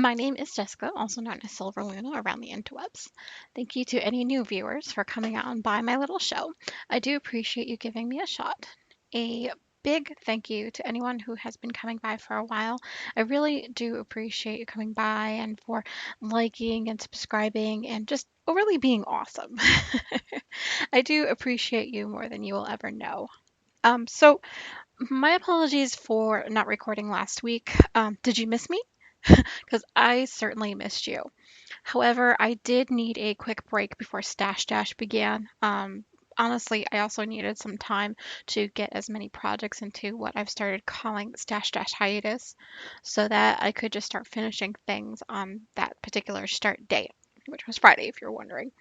My name is Jessica, also known as Silver Luna around the interwebs. Thank you to any new viewers for coming out and by my little show. I do appreciate you giving me a shot. A big thank you to anyone who has been coming by for a while. I really do appreciate you coming by and for liking and subscribing and just overly being awesome. I do appreciate you more than you will ever know. So my apologies for not recording last week. Did you miss me? Because I certainly missed you. However, I did need a quick break before Stash Dash began. Honestly, I also needed some time to get as many projects into what I've started calling Stash Dash hiatus so that I could just start finishing things on that particular start date, which was Friday, if you're wondering.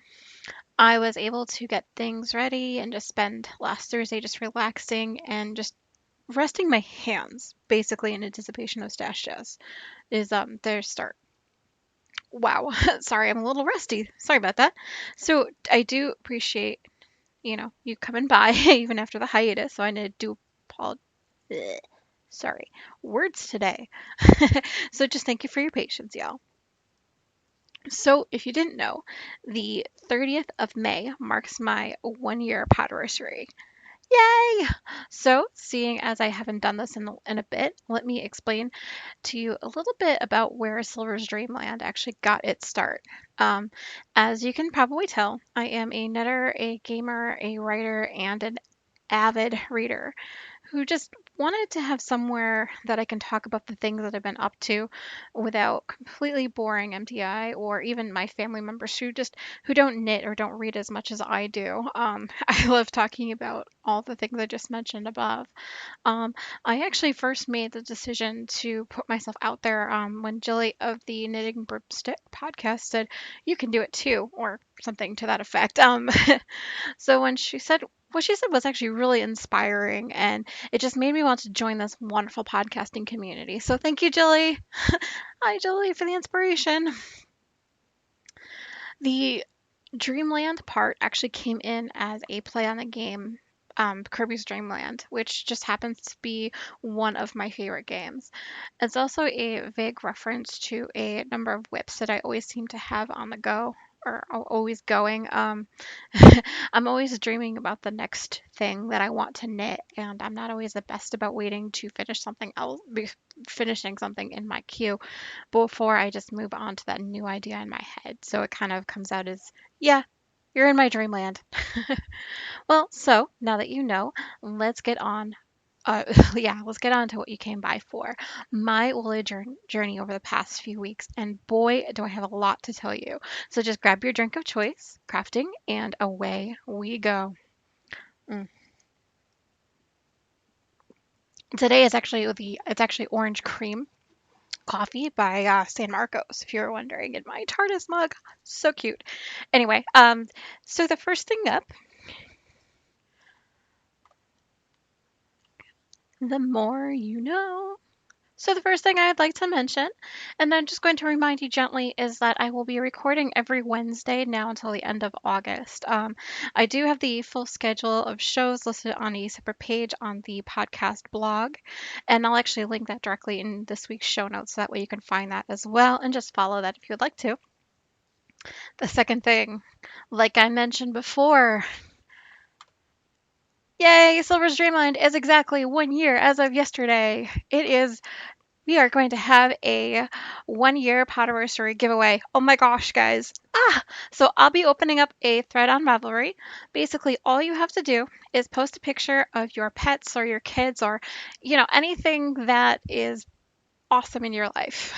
I was able to get things ready and just spend last Thursday just relaxing and just resting my hands, basically in anticipation of Stash Dash is their start. Wow. Sorry, I'm a little rusty. Sorry about that. So I do appreciate, you coming by even after the hiatus. So I need to do apologize. Sorry. Words today. So just thank you for your patience, y'all. So if you didn't know, the 30th of May marks my 1 year anniversary. Yay! So, seeing as I haven't done this in a bit, let me explain to you a little bit about where Silver's Dreamland actually got its start. Um, as you can probably tell, I am a knitter, a gamer, a writer, and an avid reader who just wanted to have somewhere that I can talk about the things that I've been up to without completely boring MTI or even my family members who don't knit or don't read as much as I do. I love talking about all the things I just mentioned above. Um, I actually first made the decision to put myself out there when Jilly of the Knitting Broomstick podcast said, "You can do it too," or something to that effect. So when she said, what she said was actually really inspiring, and it just made me want to join this wonderful podcasting community. So thank you, Jilly. Hi, Jilly, for the inspiration. The Dreamland part actually came in as a play on the game Kirby's Dream Land, which just happens to be one of my favorite games. It's also a vague reference to a number of whips that I always seem to have on the go or always going. I'm always dreaming about the next thing that I want to knit, and I'm not always the best about waiting to finish something else, finishing something in my queue before I just move on to that new idea in my head. So it kind of comes out as, yeah, you're in my dreamland. Well, so now that you know, let's get on. Yeah, let's get on to what you came by for. My woolly journey over the past few weeks, and boy, do I have a lot to tell you. So just grab your drink of choice, crafting, and away we go. Mm. Today is actually it's actually orange cream coffee by San Marcos. If you were wondering, in my TARDIS mug, so cute. Anyway, so the first thing up, the more you know. So, the first thing I'd like to mention, and I'm just going to remind you gently, is that I will be recording every Wednesday now until the end of August. I do have the full schedule of shows listed on a separate page on the podcast blog, and I'll actually link that directly in this week's show notes so that way you can find that as well and just follow that if you would like to. The second thing, like I mentioned before, yay, Silver's Dreamland is exactly 1 year as of yesterday. We are going to have a 1 year Potterversary giveaway. Oh my gosh, guys. So I'll be opening up a thread on Ravelry. Basically, all you have to do is post a picture of your pets or your kids or, anything that is awesome in your life.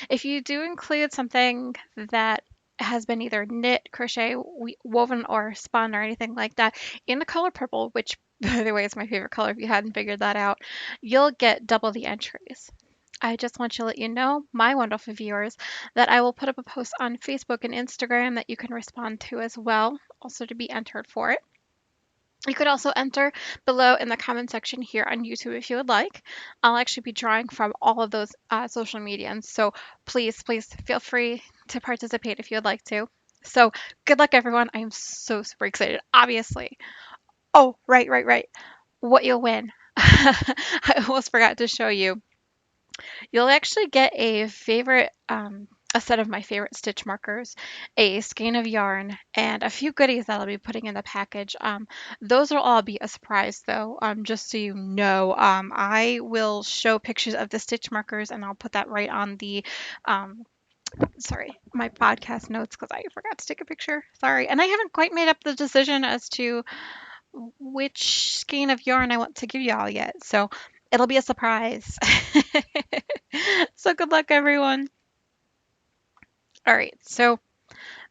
If you do include something that has been either knit, crochet, woven, or spun, or anything like that in the color purple, which by the way is my favorite color if you hadn't figured that out, you'll get double the entries. I just want to let you know, my wonderful viewers, that I will put up a post on Facebook and Instagram that you can respond to as well, also to be entered for it. You could also enter below in the comment section here on YouTube if you would like. I'll actually be drawing from all of those social medias, so please, please feel free to participate if you would like to. So good luck, everyone. I am so super excited, obviously. Oh, right. What you'll win. I almost forgot to show you. You'll actually get a set of my favorite stitch markers, a skein of yarn, and a few goodies that I'll be putting in the package. Those will all be a surprise, though, just so you know. I will show pictures of the stitch markers, and I'll put that right on the, um, sorry, my podcast notes because I forgot to take a picture. Sorry, and I haven't quite made up the decision as to which skein of yarn I want to give y'all yet. So it'll be a surprise. So good luck, everyone. All right. So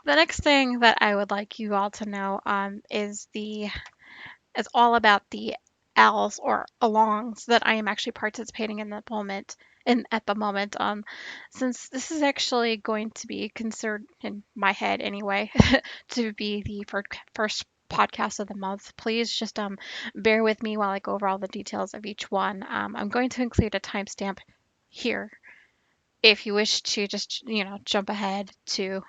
the next thing that I would like you all to know is all about the owls or alongs that I am actually participating in the moment. At the moment, since this is actually going to be considered in my head anyway to be the first podcast of the month, please just bear with me while I go over all the details of each one. I'm going to include a timestamp here if you wish to just, jump ahead to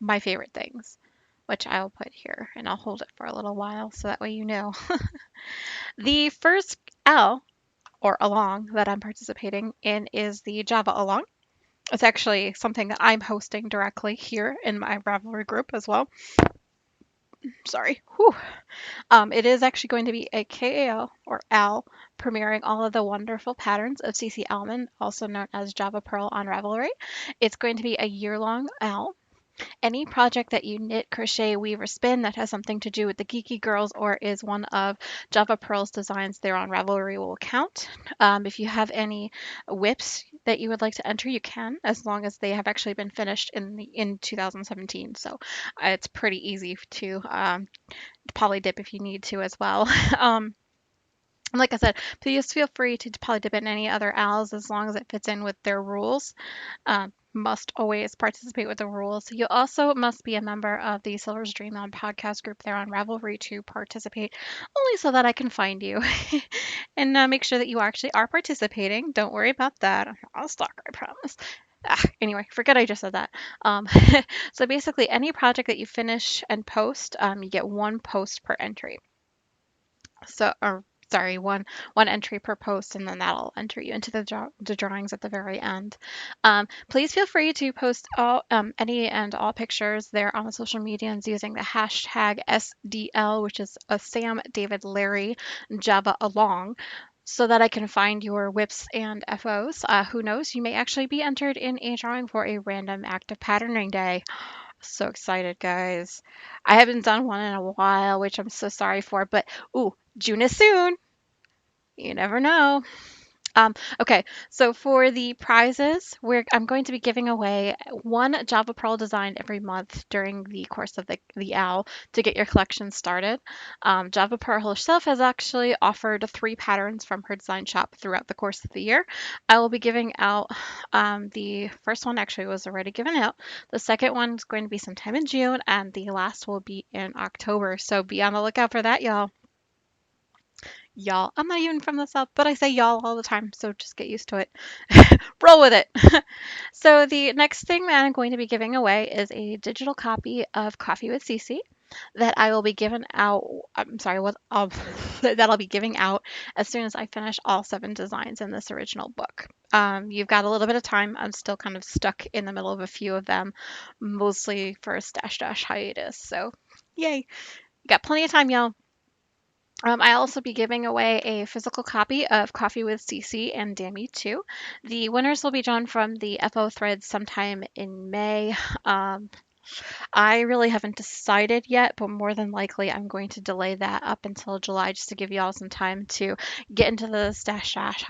my favorite things, which I'll put here and I'll hold it for a little while so that way you know. The first L or along that I'm participating in is the Java along. It's actually something that I'm hosting directly here in my Ravelry group as well. Sorry. Whew. It is actually going to be a KAL or AL premiering all of the wonderful patterns of CC Almond, also known as Java Pearl on Ravelry. It's going to be a year-long AL. Any project that you knit, crochet, weave, or spin that has something to do with the Geeky Girls or is one of Java Pearl's designs there on Ravelry will count. If you have any whips that you would like to enter, you can, as long as they have actually been finished in 2017. So it's pretty easy to poly dip if you need to as well. Like I said, please feel free to poly dip in any other owls as long as it fits in with their rules. Must always participate with the rules. You also must be a member of the Silver's Dream On podcast group there on Ravelry to participate, only so that I can find you and make sure that you actually are participating. Don't worry about that. I'll stalk her, I promise. Anyway, forget I just said that. Um, so basically, any project that you finish and post, you get one post per entry. So, or sorry, one entry per post, and then that'll enter you into the drawings at the very end. Please feel free to post all any and all pictures there on the social medias using the hashtag SDL, which is a Sam David Larry Java along. So that I can find your whips and FOs. Who knows? You may actually be entered in a drawing for a random active patterning day. So excited, guys. I haven't done one in a while, which I'm so sorry for, but ooh, June is soon. You never know. Okay, so for the prizes, I'm going to be giving away one Java Pearl design every month during the course of the OWL to get your collection started. Java Pearl herself has actually offered 3 patterns from her design shop throughout the course of the year. I will be giving out the first one actually was already given out. The second one is going to be sometime in June, and the last will be in October. So be on the lookout for that, y'all. Y'all. I'm not even from the South, but I say y'all all the time, so just get used to it. Roll with it. So the next thing that I'm going to be giving away is a digital copy of Coffee with Cece that I will be giving out. I'm sorry, what that I'll be giving out as soon as I finish all 7 designs in this original book. You've got a little bit of time. I'm still kind of stuck in the middle of a few of them, mostly for a stash dash hiatus. So, yay! You got plenty of time, y'all. I'll also be giving away a physical copy of Coffee with Cece and Dammy too. The winners will be drawn from the FO threads sometime in May. Um, I really haven't decided yet, but more than likely I'm going to delay that up until July just to give you all some time to get into the stash dash,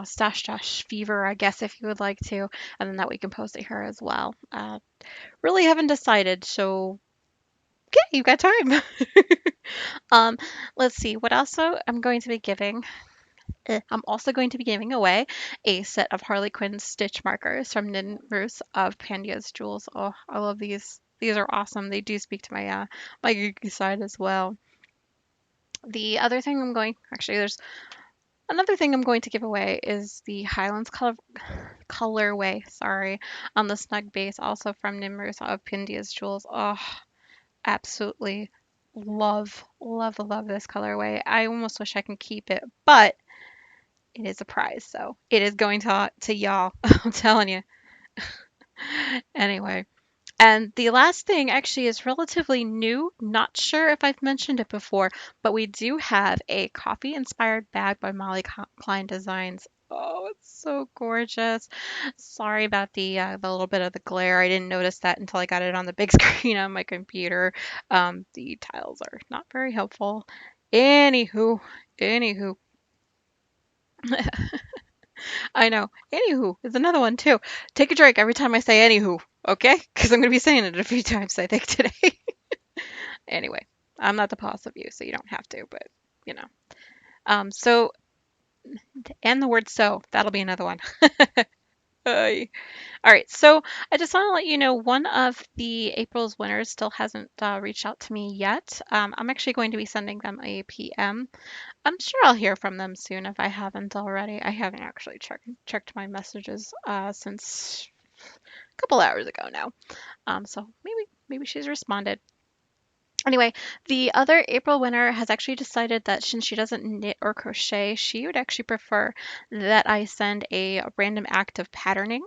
stash dash fever, I guess, if you would like to, and then that we can post it here as well. Really haven't decided, so okay, you've got time. um, let's see what else I'm going to be giving. I'm also going to be giving away a set of Harley Quinn stitch markers from Nin Roos of Pandia's Jewels. Oh, I love these. These are awesome. They do speak to my geeky side as well. The other thing there's another thing I'm going to give away is the Highlands colorway, sorry, on the snug base, also from Nimrus of Pandia's Jewels. Oh, absolutely love, love, love this colorway. I almost wish I can keep it, but It is a prize, so it is going to y'all. I'm telling you. Anyway, and the last thing actually is relatively new. Not sure if I've mentioned it before, but we do have a coffee inspired bag by Molly Klein Designs. Oh, it's so gorgeous. Sorry about the little bit of the glare. I didn't notice that until I got it on the big screen on my computer. The tiles are not very helpful. Anywho, anywho, I know. Anywho is another one too. Take a drink every time I say anywho, okay? Because I'm going to be saying it a few times, I think, today. Anyway, I'm not the boss of you, so you don't have to, but you know. So, and the word so, that'll be another one. Ay. All right, so I just want to let you know one of the April's winners still hasn't reached out to me yet. I'm actually going to be sending them a PM. I'm sure I'll hear from them soon if I haven't already. I haven't actually checked my messages since a couple hours ago now. So maybe she's responded. Anyway, the other April winner has actually decided that since she doesn't knit or crochet, she would actually prefer that I send a random act of patterning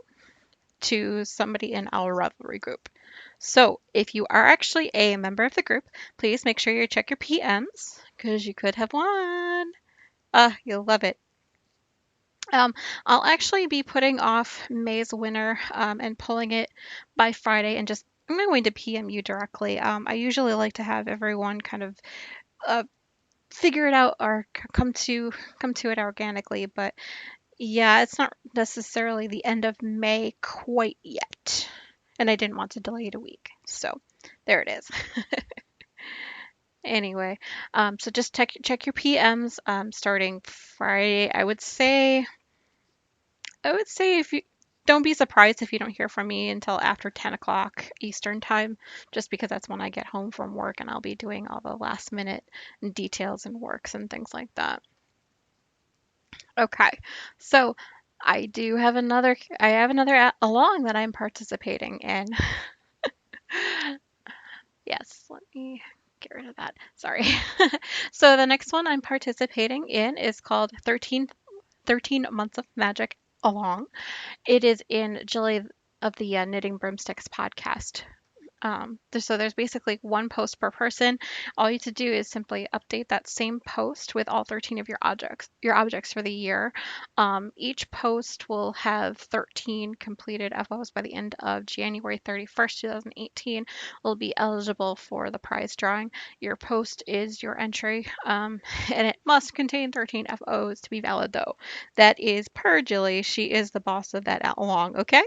to somebody in our Ravelry group. So if you are actually a member of the group, please make sure you check your PMs because you could have won. You'll love it. Um, I'll actually be putting off May's winner and pulling it by Friday and just I'm going to PM you directly. I usually like to have everyone kind of uh, figure it out or come to it organically, but yeah, it's not necessarily the end of May quite yet, and I didn't want to delay it a week, so there it is. Anyway, so just check your PMs starting Friday. I would say if you don't be surprised if you don't hear from me until after 10 o'clock Eastern time, just because that's when I get home from work and I'll be doing all the last minute details and works and things like that. Okay, so I have another along that I'm participating in. Yes, let me get rid of that. Sorry. So the next one I'm participating in is called 13 Months of Magic Along. It is in Jilly of the Knitting Broomsticks podcast. So there's basically one post per person. All you have to do is simply update that same post with all 13 of your objects for the year. Each post will have 13 completed FOs by the end of January 31st, 2018. Will be eligible for the prize drawing. Your post is your entry, and it must contain 13 FOs to be valid, though. That is per Jilly. She is the boss of that along, okay?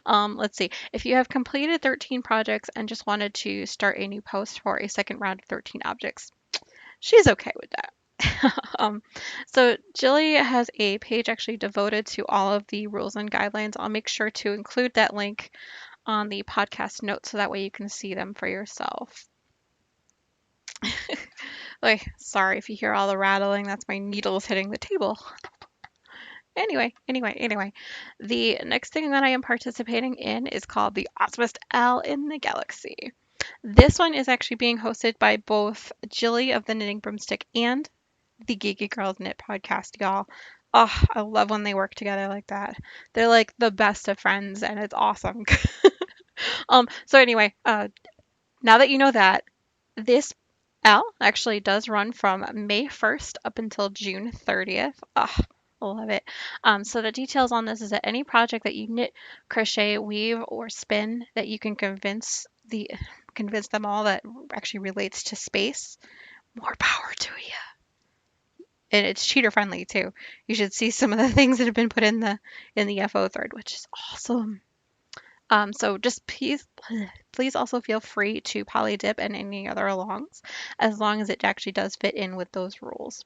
Let's see. If you have completed 13 projects and just wanted to start a new post for a second round of 13 objects, she's okay with that. um, so Jilly has a page actually devoted to all of the rules and guidelines. I'll make sure to include that link on the podcast notes so that way you can see them for yourself. Like, sorry if you hear all the rattling, that's my needles hitting the table. Anyway, the next thing that I am participating in is called the Awesomest Owl in the Galaxy. This one is actually being hosted by both Jilly of the Knitting Broomstick and the Geeky Girls Knit podcast, y'all. Oh, I love when they work together like that. They're like the best of friends, and it's awesome. So anyway, now that you know that, this L actually does run from May 1st up until June 30th. Oh, I love it. So the details on this is that any project that you knit, crochet, weave, or spin that you can convince them all that actually relates to space, more power to you. And it's cheater friendly too. You should see some of the things that have been put in the FO thread, which is awesome. So just please also feel free to poly dip and any other alongs, as long as it actually does fit in with those rules.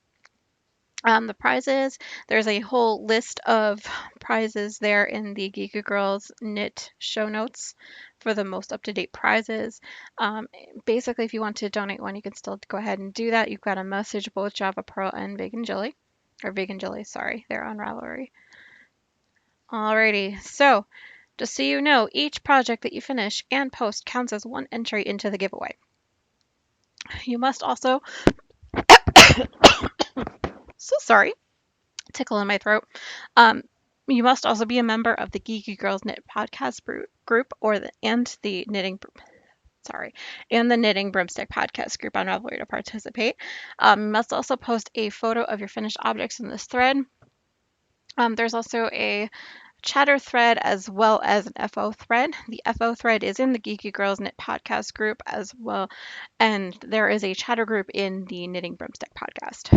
The prizes, there's a whole list of prizes there in the Geeky Girls Knit show notes for the most up-to-date prizes. Basically, if you want to donate one, you can still go ahead and do that. You've got to message both Java Pearl and Vegan Jilly, or Vegan Jilly, sorry, they're on Ravelry. Alrighty, so just so you know, each project that you finish and post counts as one entry into the giveaway. You must also, so sorry. tickle in my throat. Um, you must also be a member of the Geeky Girls Knit podcast group and the Knitting Broomstick podcast group on Ravelry to participate. You must also post a photo of your finished objects in this thread. There's also a chatter thread as well as an FO thread. The FO thread is in the Geeky Girls Knit podcast group as well, and there is a chatter group in the Knitting Broomstick podcast.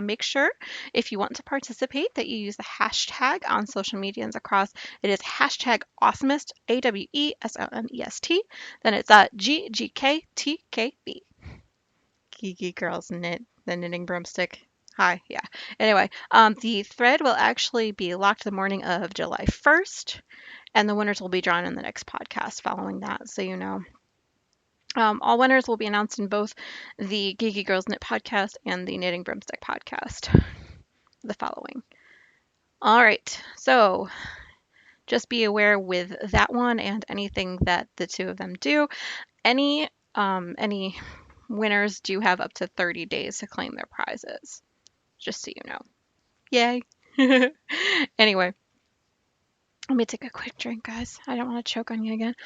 Make sure if you want to participate that you use the hashtag on social medias across. It is hashtag awesomest, AWESOMEST. Then it's GGKTKB. Geeky Girls Knit the Knitting Broomstick. Hi, yeah. Anyway, the thread will actually be locked the morning of July 1st, and the winners will be drawn in the next podcast following that, so you know. All winners will be announced in both the Geeky Girls Knit podcast and the Knitting Broomstick podcast, the following. All right, so just be aware with that one and anything that the two of them do. Any winners do have up to 30 days to claim their prizes, just so you know. Yay. Anyway, let me take a quick drink, guys. I don't want to choke on you again.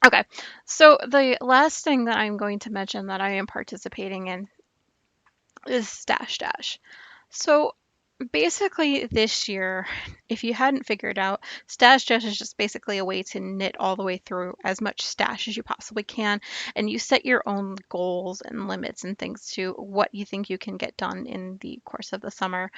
Okay, so the last thing that I'm going to mention that I am participating in is Stash Dash. So basically this year, if you hadn't figured out, Stash Dash is just basically a way to knit all the way through as much stash as you possibly can, and you set your own goals and limits and things to what you think you can get done in the course of the summer.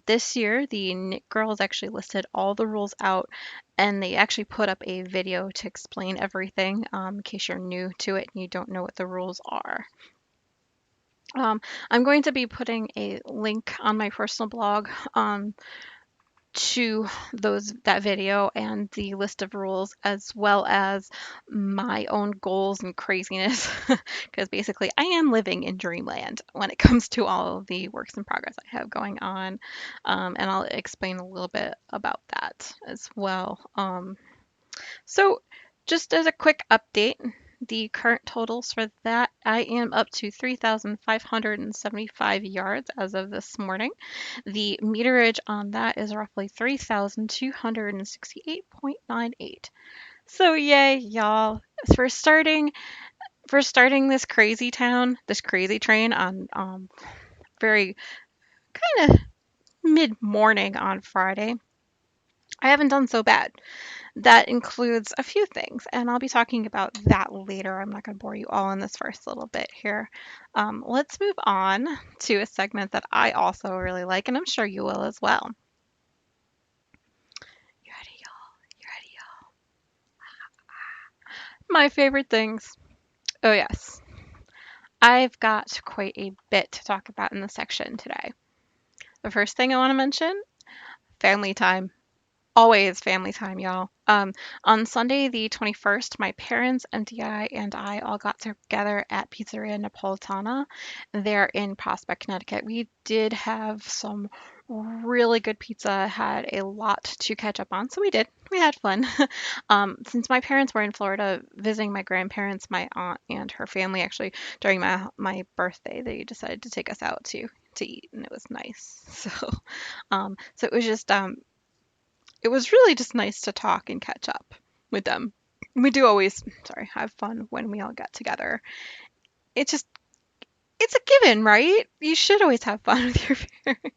This year, the Knit Girls actually listed all the rules out, and they actually put up a video to explain everything in case you're new to it and you don't know what the rules are. I'm going to be putting a link on my personal blog to that video and the list of rules, as well as my own goals and craziness, because basically I am living in dreamland when it comes to all of the works in progress I have going on, and I'll explain a little bit about that as well. So just as a quick update, the current totals for that, I am up to 3,575 yards as of this morning. The meterage on that is roughly 3,268.98. So yay, y'all. For starting this crazy train on very kind of mid-morning on Friday, I haven't done so bad. That includes a few things, and I'll be talking about that later. I'm not going to bore you all in this first little bit here. Let's move on to a segment that I also really like, and I'm sure you will as well. You ready, y'all? You ready, y'all? My favorite things. Oh, yes. I've got quite a bit to talk about in this section today. The first thing I want to mention, family time. Always family time, y'all. On Sunday, the 21st, my parents, MDI, and I all got together at Pizzeria Napolitana there in Prospect, Connecticut. We did have some really good pizza, had a lot to catch up on, so we did. We had fun. Since my parents were in Florida visiting my grandparents, my aunt, and her family, actually, during my birthday, they decided to take us out to eat, and it was nice. So it was just it was really just nice to talk and catch up with them. We do always, have fun when we all get together. It's a given, right? You should always have fun with your parents.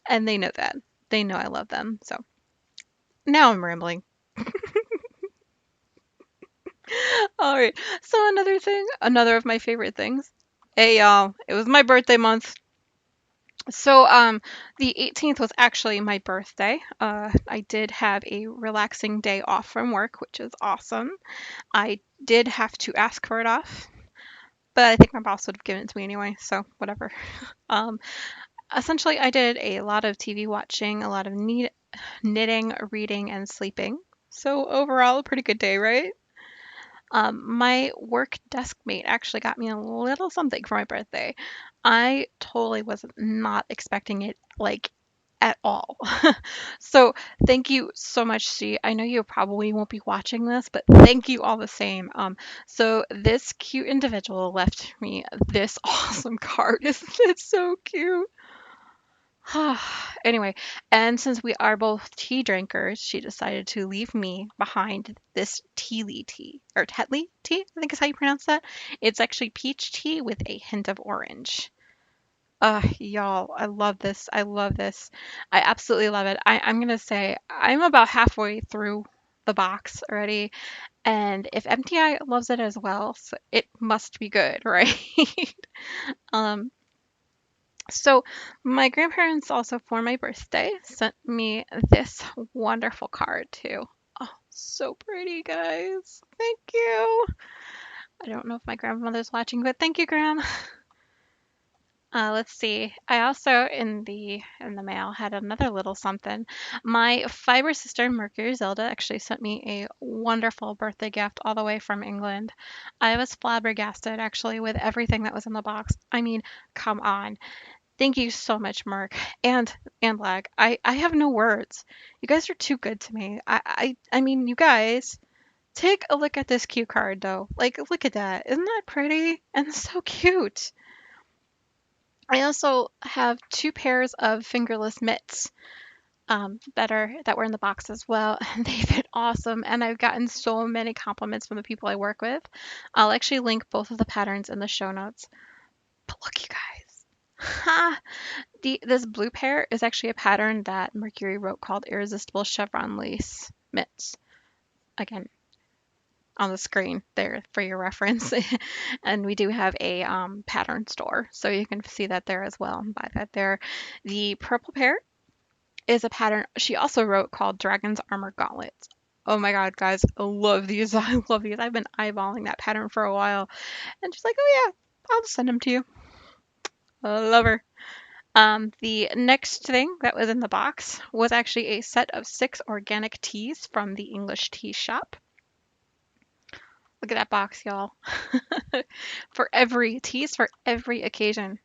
And they know that. They know I love them. So now I'm rambling. All right. So another of my favorite things. Hey, y'all. It was my birthday month. So, the 18th was actually my birthday. I did have a relaxing day off from work, which is awesome. I did have to ask for it off, but I think my boss would have given it to me anyway, so whatever. Um, Essentially, I did a lot of TV watching, a lot of knitting, reading, and sleeping. So overall, a pretty good day, right? My work desk mate actually got me a little something for my birthday. I totally was not expecting it, like at all. So thank you so much, C. I know you probably won't be watching this, but thank you all the same. So this cute individual left me this awesome card. Isn't it so cute? Anyway, and since we are both tea drinkers, she decided to leave me behind this Tealy tea, or Tetley tea, I think is how you pronounce that. It's actually peach tea with a hint of orange. Y'all, I love this. I love this. I absolutely love it. I'm gonna say I'm about halfway through the box already, and if MTI loves it as well, so it must be good, right? Um, so my grandparents also for my birthday sent me this wonderful card too. Oh, so pretty, guys. Thank you. I don't know if my grandmother's watching, but thank you, Graham. Let's see. I also in the mail had another little something. My fiber sister Mercury Zelda actually sent me a wonderful birthday gift all the way from England. I was flabbergasted actually with everything that was in the box. I mean, come on. Thank you so much, Merc and Lag. I have no words. You guys are too good to me. I mean, you guys. Take a look at this cue card though. Like, look at that. Isn't that pretty? And so cute. I also have two pairs of fingerless mitts that were in the box as well, and they've been awesome. And I've gotten so many compliments from the people I work with. I'll actually link both of the patterns in the show notes. But look, you guys. Ha! This blue pair is actually a pattern that Mercury wrote called Irresistible Chevron Lace Mitts. Again, on the screen there for your reference. And we do have a pattern store, so you can see that there as well and buy that there. The purple pair is a pattern she also wrote called Dragon's Armor Gauntlets. Oh my god, guys, I love these. I love these. I've been eyeballing that pattern for a while. And she's like, oh yeah, I'll just send them to you. I love her. The next thing that was in the box was actually a set of 6 organic teas from the English Tea Shop. Look at that box, y'all. For every teas for every occasion.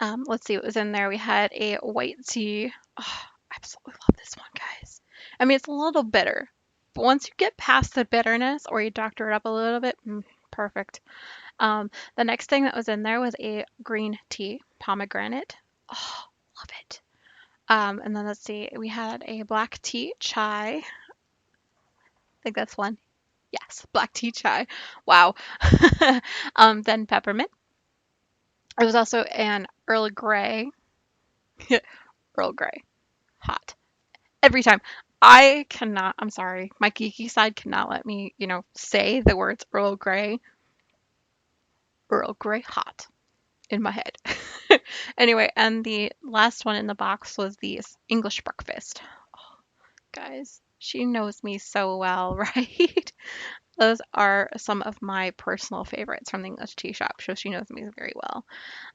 Let's see what was in there. We had a white tea. Oh, I absolutely love this one, guys. I mean, it's a little bitter, but once you get past the bitterness or you doctor it up a little bit, perfect. The next thing that was in there was a green tea, pomegranate. Oh, love it. And then let's see, we had a black tea chai. I think that's one. Yes, black tea chai. Wow. Then peppermint. It was also an Earl Grey. Earl Grey. Hot. Every time. I cannot, I'm sorry, my geeky side cannot let me, say the words Earl Grey. Earl Grey hot in my head. Anyway, and the last one in the box was the English breakfast. Oh, guys, she knows me so well, right? Those are some of my personal favorites from the English tea shop, so she knows me very well.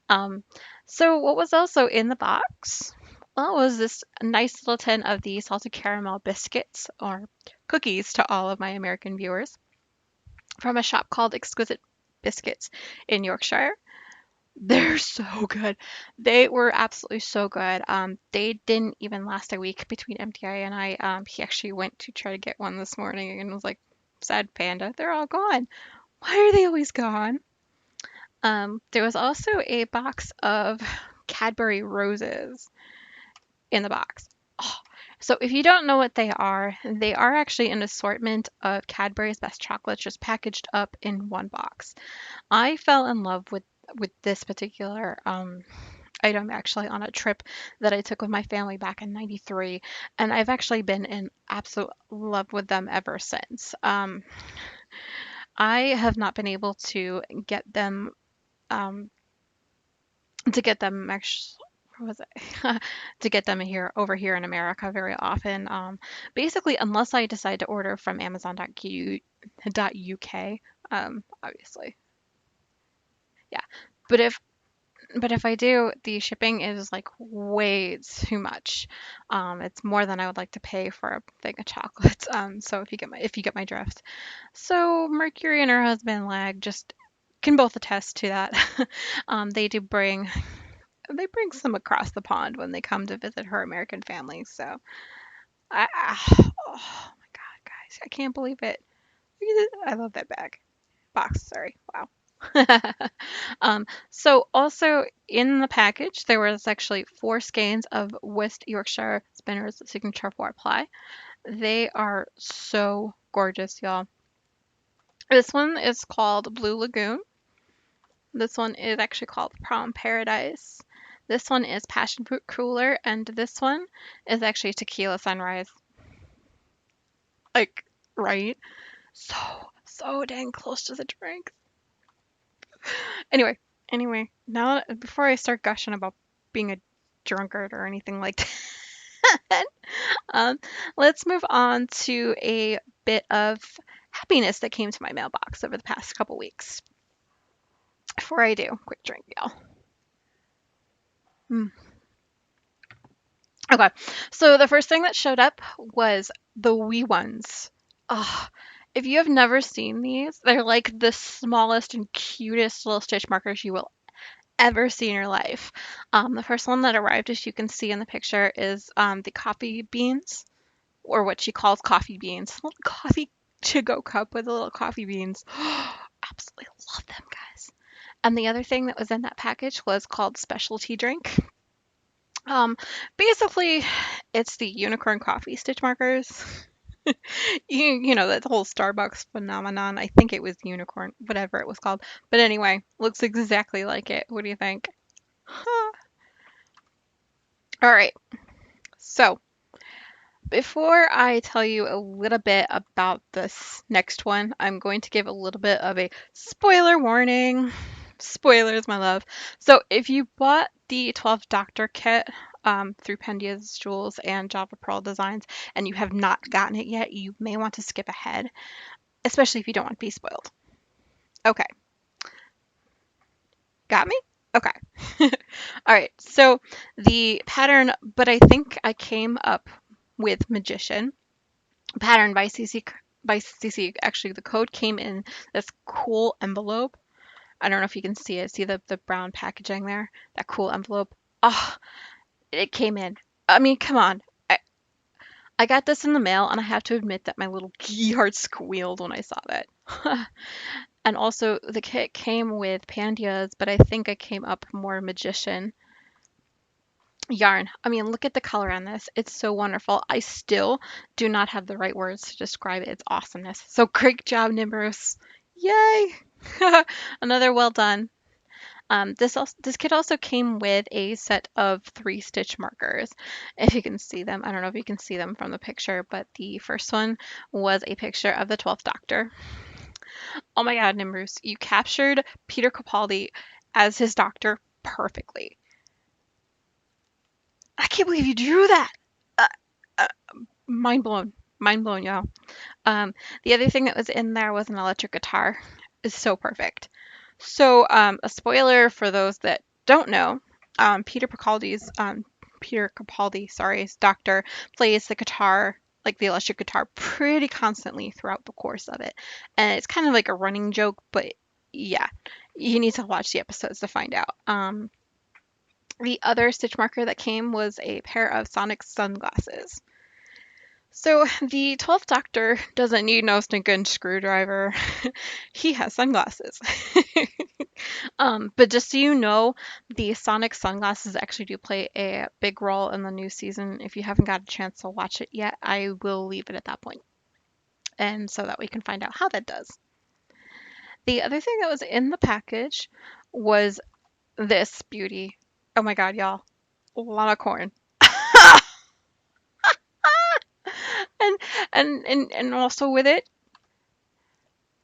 Um, so what was also in the box? Well, it was this nice little tin of the salted caramel biscuits or cookies to all of my American viewers from a shop called Exquisite Biscuits in Yorkshire. They're so good. They were absolutely so good. They didn't even last a week between MTI and I. He actually went to try to get one this morning and was like, "Sad panda, they're all gone. Why are they always gone?" There was also a box of Cadbury roses in the box. Oh, so if you don't know what they are actually an assortment of Cadbury's best chocolates just packaged up in one box. I fell in love with this particular item actually on a trip that I took with my family back in '93, and I've actually been in absolute love with them ever since. I have not been able um, to get them actually. Was it? To get them here over here in America very often. Basically, unless I decide to order from Amazon.uk, obviously, yeah. But if I do, the shipping is like way too much. It's more than I would like to pay for a thing of chocolates. So if you get my drift. So Mercury and her husband Lag just can both attest to that. They do bring they bring some across the pond when they come to visit her American family. So oh my God, guys, I can't believe it. I love that box. Sorry, wow. So also in the package there was actually 4 skeins of West Yorkshire Spinners Signature 4-ply. They are so gorgeous, y'all. This one is called Blue Lagoon. This one is actually called Prom Paradise. This one is Passion Fruit Cooler, and this one is actually Tequila Sunrise. Like, right? So, so dang close to the drink. Anyway, now before I start gushing about being a drunkard or anything like that, um, let's move on to a bit of happiness that came to my mailbox over the past couple weeks. Before I do, quick drink, y'all. Mm. Okay, so the first thing that showed up was the wee ones. Oh, if you have never seen these, they're like the smallest and cutest little stitch markers you will ever see in your life. The first one that arrived, as you can see in the picture, is the coffee beans, or what she calls coffee beans. A little coffee to-go cup with the little coffee beans. Absolutely love them, guys. And the other thing that was in that package was called specialty drink. Um, Basically, it's the unicorn coffee stitch markers. You know that whole Starbucks phenomenon. I think it was unicorn, whatever it was called. But anyway, looks exactly like it. What do you think? All right. So, before I tell you a little bit about this next one, I'm going to give a little bit of a spoiler warning. Spoilers, my love. So, if you bought the 12 Doctor kit through Pendia's Jewels and Java Pearl Designs and you have not gotten it yet, you may want to skip ahead, especially if you don't want to be spoiled. Okay, got me? Okay. All right, so the pattern, but I think I came up with Magician pattern by CC. Actually, the code came in this cool envelope. I don't know if you can see it. See the brown packaging there? That cool envelope. Oh, it came in. I mean, come on. I got this in the mail, and I have to admit that my little geeky heart squealed when I saw that. And also, the kit came with Pandias, but I think I came up more Magician yarn. I mean, look at the color on this. It's so wonderful. I still do not have the right words to describe its awesomeness. So great job, Nimbus. Yay! Another well done. This kit also came with a set of 3 stitch markers. If you can see them, I don't know if you can see them from the picture, but the first one was a picture of the 12th Doctor. Oh my God, Nimbus, you captured Peter Capaldi as his doctor perfectly. I can't believe you drew that. Uh, uh, Mind blown. Mind blown, y'all. The other thing that was in there was an electric guitar. It's so perfect. So, a spoiler for those that don't know, Peter Capaldi, sorry, his doctor plays the guitar, like the electric guitar, pretty constantly throughout the course of it, and it's kind of like a running joke, but yeah, you need to watch the episodes to find out. The other stitch marker that came was a pair of Sonic sunglasses. So the 12th Doctor doesn't need no stinking screwdriver. He has sunglasses. But just so you know, the Sonic sunglasses actually do play a big role in the new season. If you haven't got a chance to watch it yet, I will leave it at that point. And so that we can find out how that does. The other thing that was in the package was this beauty. Oh my God, y'all. Llama corn. and and also with it,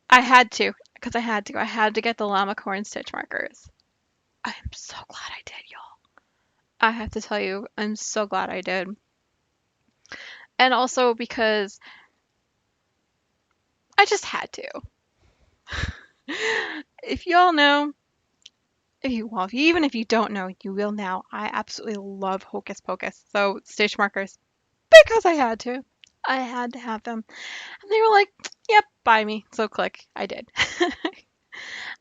I had to, because I had to get the llama corn stitch markers. I am so glad I did, y'all. I have to tell you, I'm so glad I did. And also because I just had to. If y'all know, even if you don't know, you will now. I absolutely love Hocus Pocus. So stitch markers, because I had to. I had to have them. And they were like, yep, buy me. So click. I did.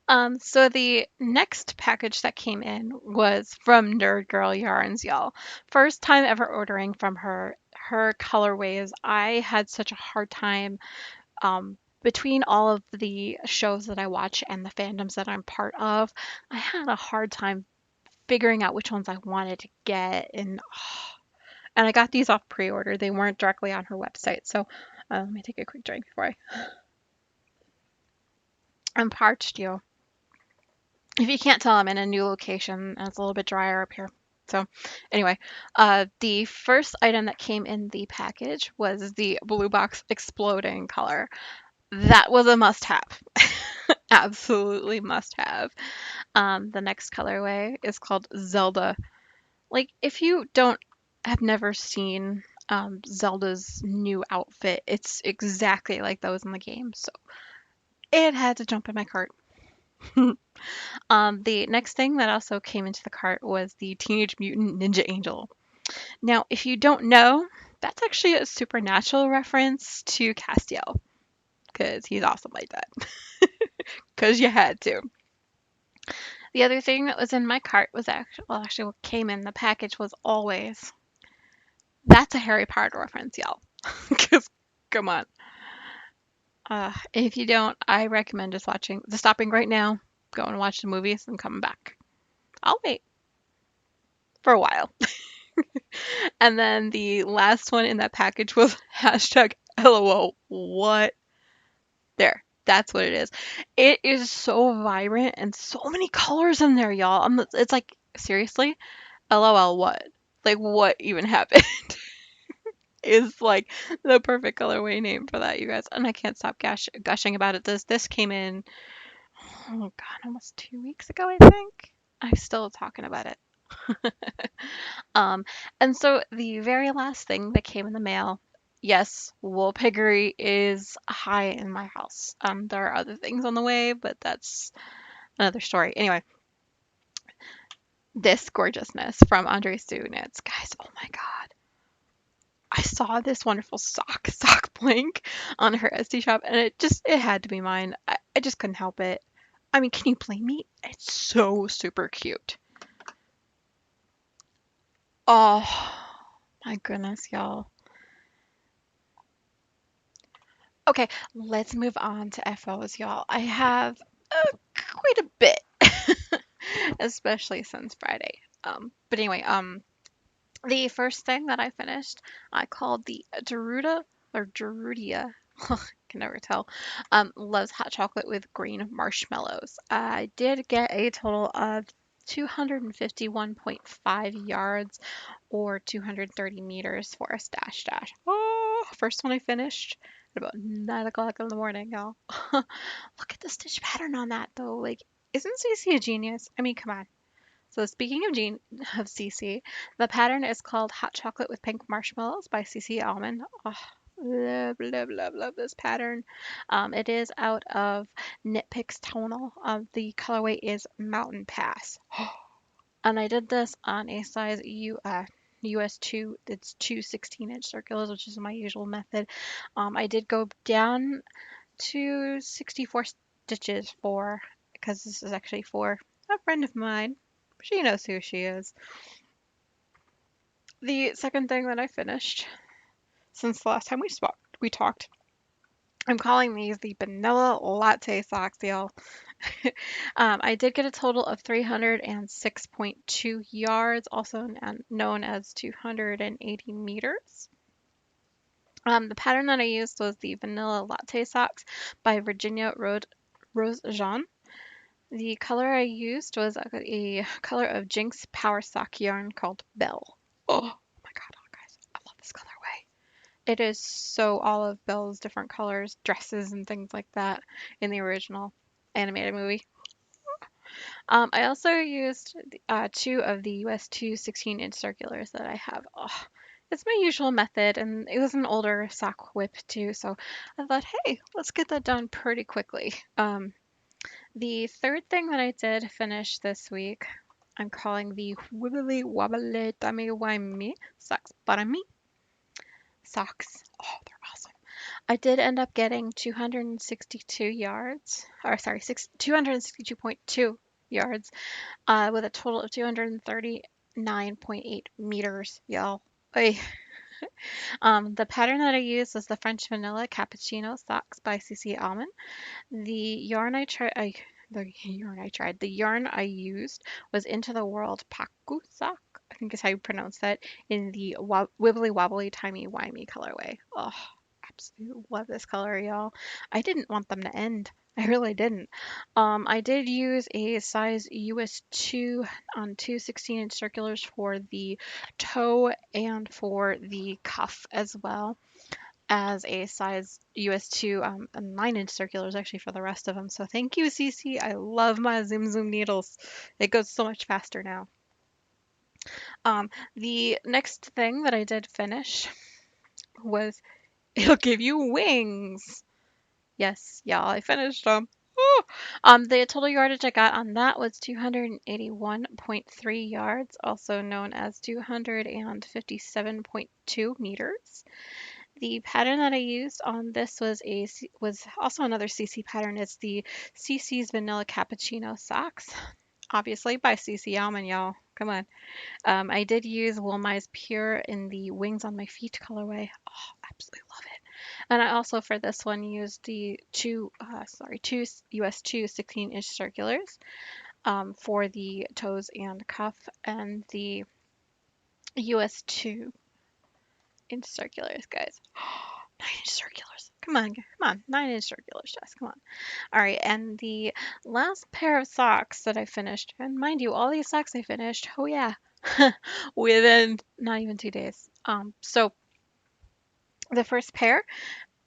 So the next package that came in was from Nerd Girl Yarns, y'all. First time ever ordering from her. Her colorways, I had such a hard time between all of the shows that I watch and the fandoms that I'm part of. I had a hard time figuring out which ones I wanted to get, and I got these off pre-order. They weren't directly on her website, so let me take a quick drink before I'm parched, yo. If you can't tell, I'm in a new location and it's a little bit drier up here. So, anyway, the first item that came in the package was the Blue Box Exploding color. That was a must have. Absolutely must have. The next colorway is called Zelda. Like, if you don't have never seen Zelda's new outfit, it's exactly like those in the game. So, it had to jump in my cart. The next thing that also came into the cart was the Teenage Mutant Ninja Angel. Now, if you don't know, that's actually a supernatural reference to Castiel, because he's awesome like that. Because you had to. The other thing that was in my cart was actually what came in the package was always that's a Harry Potter reference, y'all. Because come on, if you don't, I recommend just stopping right now, going and watch the movies, and coming back. I'll wait for a while. And then the last one in that package was hashtag LOL. What? There. That's what it is. It is so vibrant and so many colors in there, y'all. It's like, seriously? LOL, what? Like, what even happened? Is like the perfect colorway name for that, you guys. And I can't stop gushing about it. This came in, oh God, almost 2 weeks ago, I think. I'm still talking about it. Um, and so the very last thing that came in the mail, yes, wool piggery is high in my house. There are other things on the way, but that's another story. Anyway, this gorgeousness from Andre Knits. Guys, oh my God. I saw this wonderful sock blank on her Etsy shop, and it had to be mine. I just couldn't help it. I mean, can you blame me? It's so super cute. Oh my goodness, y'all. Okay, let's move on to FOs, y'all. I have quite a bit, especially since Friday. But anyway, the first thing that I finished, I called the Geruda or Gerudia. Can never tell. Loves hot chocolate with green marshmallows. I did get a total of 251.5 yards or 230 meters for a stash dash. Oh, first one I finished at about 9 o'clock in the morning, y'all. Look at the stitch pattern on that, though. Like, isn't Cece a genius? I mean, come on. So speaking of Cece, the pattern is called Hot Chocolate with Pink Marshmallows by Cece Almond. Oh, love this pattern. It is out of Knit Picks Tonal. The colorway is Mountain Pass. And I did this on a size US 2. It's two 16-inch circulars, which is my usual method. I did go down to 64 stitches because this is actually for a friend of mine. She knows who she is. The second thing that I finished since the last time we talked, I'm calling these the vanilla latte socks, y'all. I did get a total of 306.2 yards, also known as 280 meters. The pattern that I used was the vanilla latte socks by Virginia Rose Jean. The color I used was a color of Jinx Power Sock yarn called Belle. Oh my God, guys, I love this colorway. It is so all of Belle's different colors, dresses, and things like that in the original animated movie. I also used two of the US 2 16-inch circulars that I have. Oh, it's my usual method, and it was an older sock whip too, so I thought, hey, let's get that done pretty quickly. The third thing that I did finish this week, I'm calling the Wibbly Wobbly Dummy Wimey Socks para me. Socks. Oh, they're awesome. I did end up getting 262 yards, or sorry, 262.2 yards, with a total of 239.8 meters, y'all. Oy. The pattern that I used was the French Vanilla Cappuccino Socks by CC Almond. The yarn I tried, the yarn I used was Into the World Paku sock, I think is how you pronounce that, in the wibbly wobbly timey wimey colorway. Oh, absolutely love this color, y'all. I didn't want them to end. I really didn't. I did use a size US 2 on two 16-inch circulars for the toe and for the cuff as well as a size US 2 and 9-inch circulars actually for the rest of them. So thank you, CC. I love my Zoom Zoom needles. It goes so much faster now. The next thing that I did finish was it'll give you wings. Yes, y'all, I finished them. Woo! The total yardage I got on that was 281.3 yards, also known as 257.2 meters. The pattern that I used on this was also another CC pattern. It's the CC's Vanilla Cappuccino Socks, obviously by CC Almond, y'all. Come on. I did use Wilmy's Pure in the Wings on My Feet colorway. Oh, absolutely love it. And I also for this one used the two US 2 16-inch circulars for the toes and cuff, and the US 2 inch circulars, guys. 9-inch circulars. Come on, 9-inch circulars, Jess. Come on. All right, and the last pair of socks that I finished, and mind you, all these socks I finished, oh yeah, within not even 2 days. So the first pair,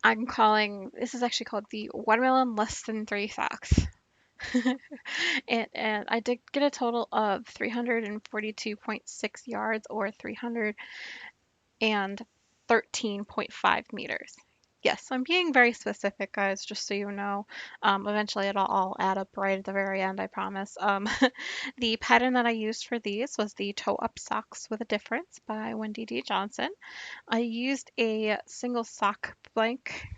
this is actually called the Watermelon Less Than 3 socks. And I did get a total of 342.6 yards or 313.5 meters. Yes, I'm being very specific, guys, just so you know. Eventually, it'll all add up right at the very end, I promise. The pattern that I used for these was the Toe Up Socks with a Difference by Wendy D. Johnson. I used a single sock blank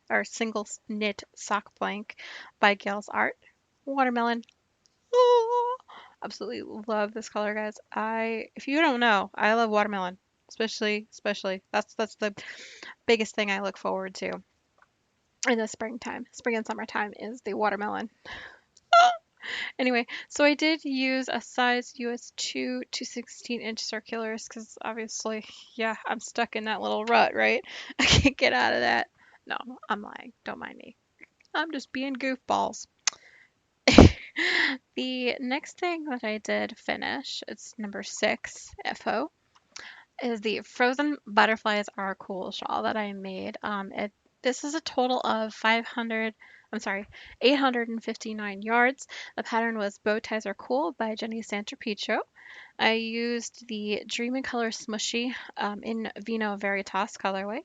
or single knit sock blank by Gail's Art. Watermelon. Oh, absolutely love this color, guys. If you don't know, I love watermelon. Especially that's the biggest thing I look forward to in the springtime. Spring and summertime is the watermelon. Anyway, so I did use a size US 2 to 16-inch circulars because obviously, yeah, I'm stuck in that little rut, right? I can't get out of that. No, I'm lying. Don't mind me. I'm just being goofballs. The next thing that I did finish, it's number 6, FO, is the Frozen Butterflies Are Cool shawl that I made. This is a total of 859 yards. The pattern was Bow Ties Are Cool by Jenny Santropiccio. I used the Dreamy Color Smushy in Vino Veritas colorway.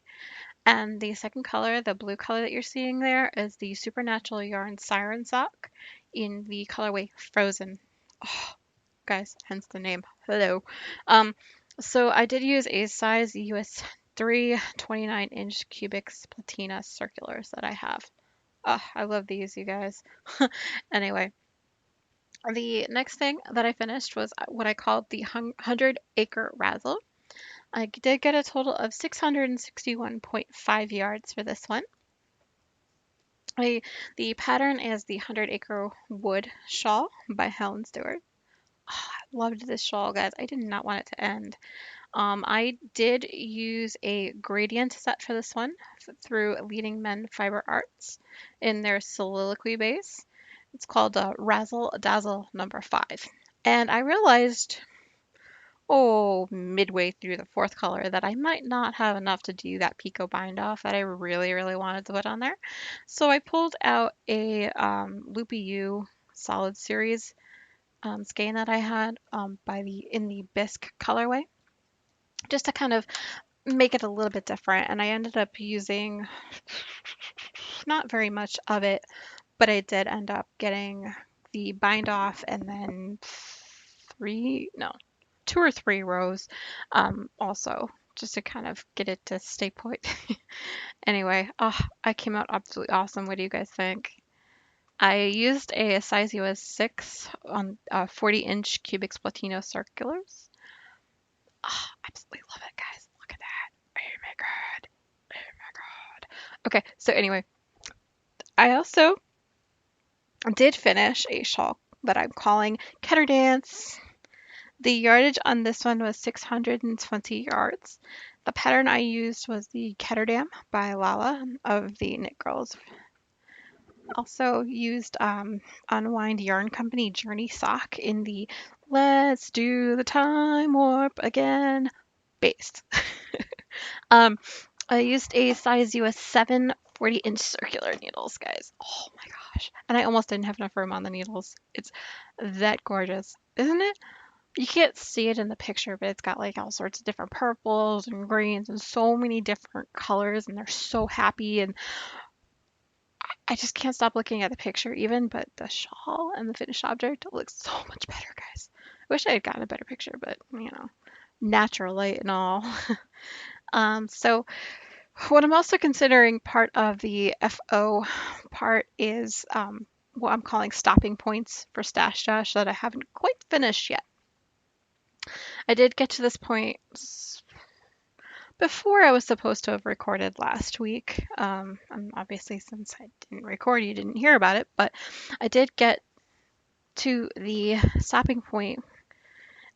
And the second color, the blue color that you're seeing there, is the Supernatural Yarn Siren Sock in the colorway Frozen. Oh, guys, hence the name. Hello. Um, so I did use a size US 3 29-inch Cubics Platina circulars that I have. Oh, I love these, you guys. Anyway, the next thing that I finished was what I called the 100-acre razzle. I did get a total of 661.5 yards for this one. The pattern is the 100-acre wood shawl by Helen Stewart. Oh, I loved this shawl, guys. I did not want it to end. I did use a gradient set for this one through Leading Men Fiber Arts in their soliloquy base. It's called Razzle Dazzle number 5. And I realized, midway through the fourth color that I might not have enough to do that Pico bind off that I really, really wanted to put on there. So I pulled out a Loopy U Solid Series skein that I had in the bisque colorway, just to kind of make it a little bit different. And I ended up using not very much of it, but I did end up getting the bind off and then 2 or 3 rows also just to kind of get it to stay put. Anyway, I came out absolutely awesome. What do you guys think? I used a size US 6 on 40-inch cubic Splatino circulars. Absolutely love it, guys. Look at that. Oh my god. Oh my god. Okay, so anyway, I also did finish a shawl that I'm calling Ketter Dance. The yardage on this one was 620 yards. The pattern I used was the Ketterdam by Lala of the Knit Girls. Also used Unwind Yarn Company Journey sock in the Let's Do the Time Warp Again base. um, I used a size US 7 40-inch circular needles, guys. Oh my gosh. And I almost didn't have enough room on the needles. It's that gorgeous, isn't it? You can't see it in the picture, but it's got like all sorts of different purples and greens and so many different colors, and they're so happy. And I just can't stop looking at the picture, even, but the shawl and the finished object looks so much better, guys. I wish I had gotten a better picture, but natural light and all. So what I'm also considering part of the FO part is what I'm calling stopping points for Stash Dash that I haven't quite finished yet. I did get to this point before I was supposed to have recorded last week. And obviously, since I didn't record, you didn't hear about it, but I did get to the stopping point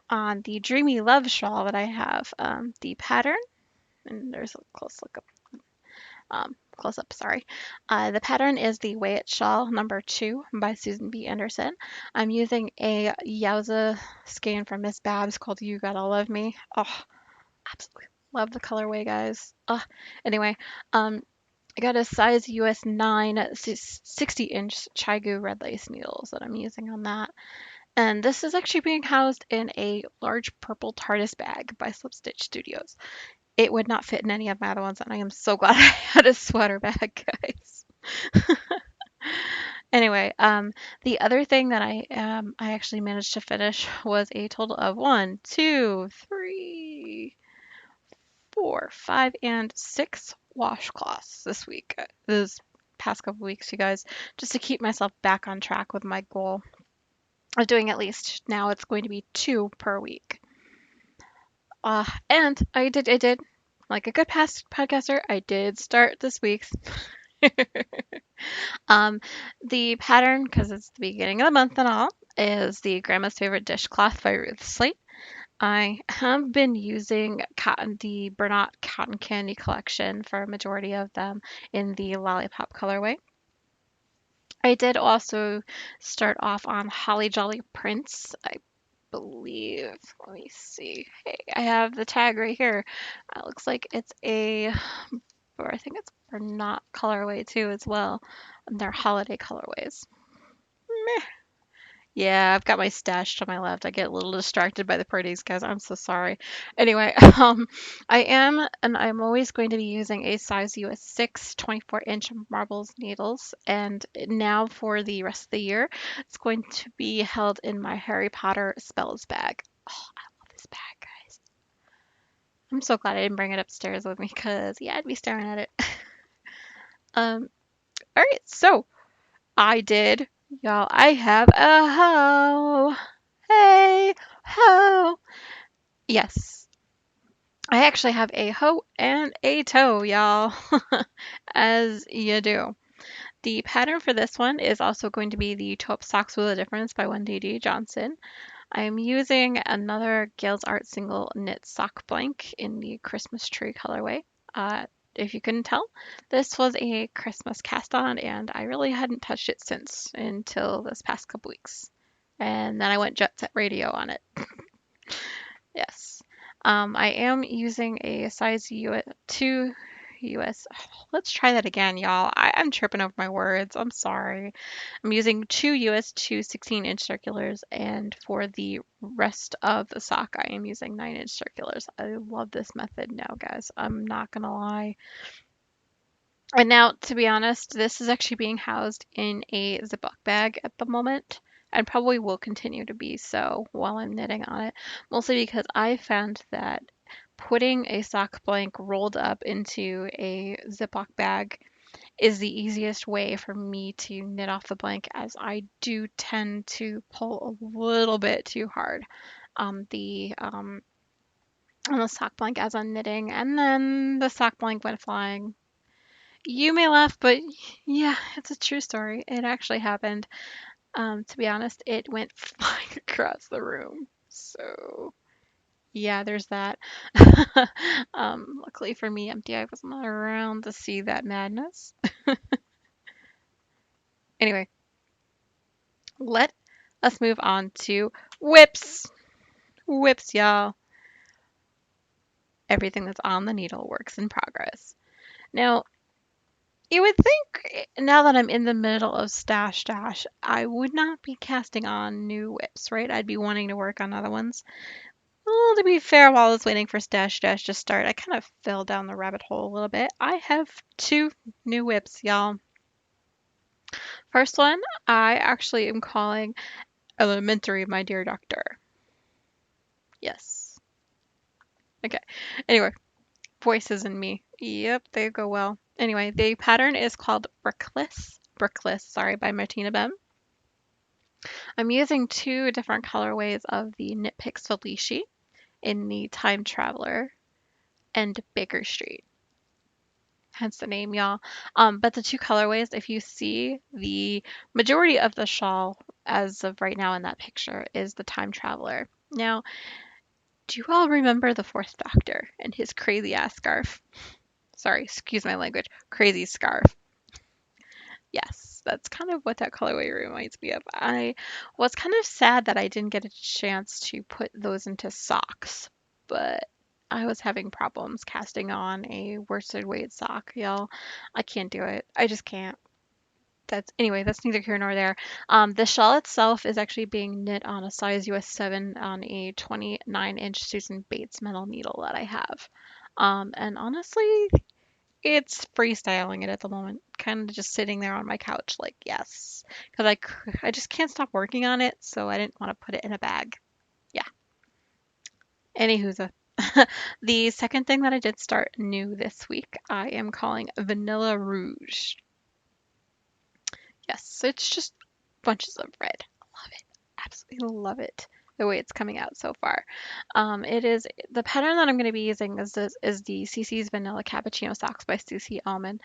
on the Dreamy Love shawl that I have. The pattern, and there's a close up, sorry. The pattern is the Way It Shawl number 2 by Susan B. Anderson. I'm using a Yowza skein from Miss Babs called You Gotta Love Me. Oh, absolutely love the colorway, guys. Anyway, I got a size US 9 60-inch Chigu red lace needles that I'm using on that. And this is actually being housed in a large purple TARDIS bag by Slip Stitch Studios. It would not fit in any of my other ones, and I am so glad I had a sweater bag, guys. Anyway, the other thing that I actually managed to finish was a total of 1, 2, 3, 4, 5, and 6 washcloths this past couple weeks, you guys, just to keep myself back on track with my goal of doing at least now it's going to be 2 per week. And I did, like a good past podcaster, I did start this week's. The pattern, because it's the beginning of the month and all, is the Grandma's Favorite Dishcloth by Ruth Slate. I have been using the Bernat Cotton Candy collection for a majority of them in the Lollipop colorway. I did also start off on Holly Jolly Prince, I believe. Let me see. Hey, I have the tag right here. It looks like it's or I think it's Bernat colorway too as well. And they're holiday colorways. Meh. Yeah, I've got my stash to my left. I get a little distracted by the parties, guys. I'm so sorry. Anyway, I'm always going to be using a size US 6 24-inch marbles needles. And now for the rest of the year, it's going to be held in my Harry Potter spells bag. Oh, I love this bag, guys. I'm so glad I didn't bring it upstairs with me because, yeah, I'd be staring at it. All right, so I did. Y'all, I have a hoe. Hey, ho. Yes, I actually have a hoe and a toe, y'all, as you do. The pattern for this one is also going to be the Toe Up Socks with a Difference by Wendy D. Johnson. I'm using another Gales Art single knit sock blank in the Christmas tree colorway. If you couldn't tell, this was a Christmas cast on, and I really hadn't touched it since until this past couple weeks. And then I went Jet Set Radio on it. Yes. I am using a size 2 US. Let's try that again, y'all. I'm tripping over my words. I'm sorry. I'm using 2 US 2 16-inch circulars, and for the rest of the sock, I am using 9-inch circulars. I love this method now, guys. I'm not gonna lie. And now, to be honest, this is actually being housed in a Ziploc bag at the moment, and probably will continue to be so while I'm knitting on it, mostly because I found that putting a sock blank rolled up into a Ziploc bag is the easiest way for me to knit off the blank, as I do tend to pull a little bit too hard on the sock blank as I'm knitting, and then the sock blank went flying. You may laugh, but yeah, it's a true story. It actually happened. To be honest, it went flying across the room. So yeah, there's that. Luckily for me, MDI was not around to see that madness. Anyway, let us move on to whips. Whips, y'all. Everything that's on the needle works in progress. Now, you would think now that I'm in the middle of Stash Dash, I would not be casting on new whips, right? I'd be wanting to work on other ones. Well, to be fair, while I was waiting for Stash Dash to start, I kind of fell down the rabbit hole a little bit. I have two new whips, y'all. First one, I actually am calling Elementary My Dear Doctor. Yes. Okay. Anyway, voices in me. Yep, they go well. Anyway, the pattern is called Brickless. Brickless, sorry, by Martina Bem. I'm using two different colorways of the Knit Picks Felici in the Time Traveler and Baker Street. Hence the name, y'all. But the two colorways, if you see, the majority of the shawl as of right now in that picture is the Time Traveler. Now, do you all remember the Fourth Doctor and his crazy ass scarf? Sorry, excuse my language. Crazy scarf. Yes, that's kind of what that colorway reminds me of. I was kind of sad that I didn't get a chance to put those into socks, but I was having problems casting on a worsted weight sock, y'all. I can't do it. I just can't. That's neither here nor there. The shawl itself is actually being knit on a size US 7 on a 29-inch Susan Bates metal needle that I have. And honestly, it's freestyling it at the moment, kind of just sitting there on my couch, like, yes, because I just can't stop working on it, so I didn't want to put it in a bag. Yeah. Anywho's the second thing that I did start new this week, I am calling Vanilla Rouge. Yes, it's just bunches of red. Love it. Absolutely love it. The way it's coming out so far. It is the pattern that I'm going to be using is the CC's Vanilla Cappuccino Socks by CC Almond.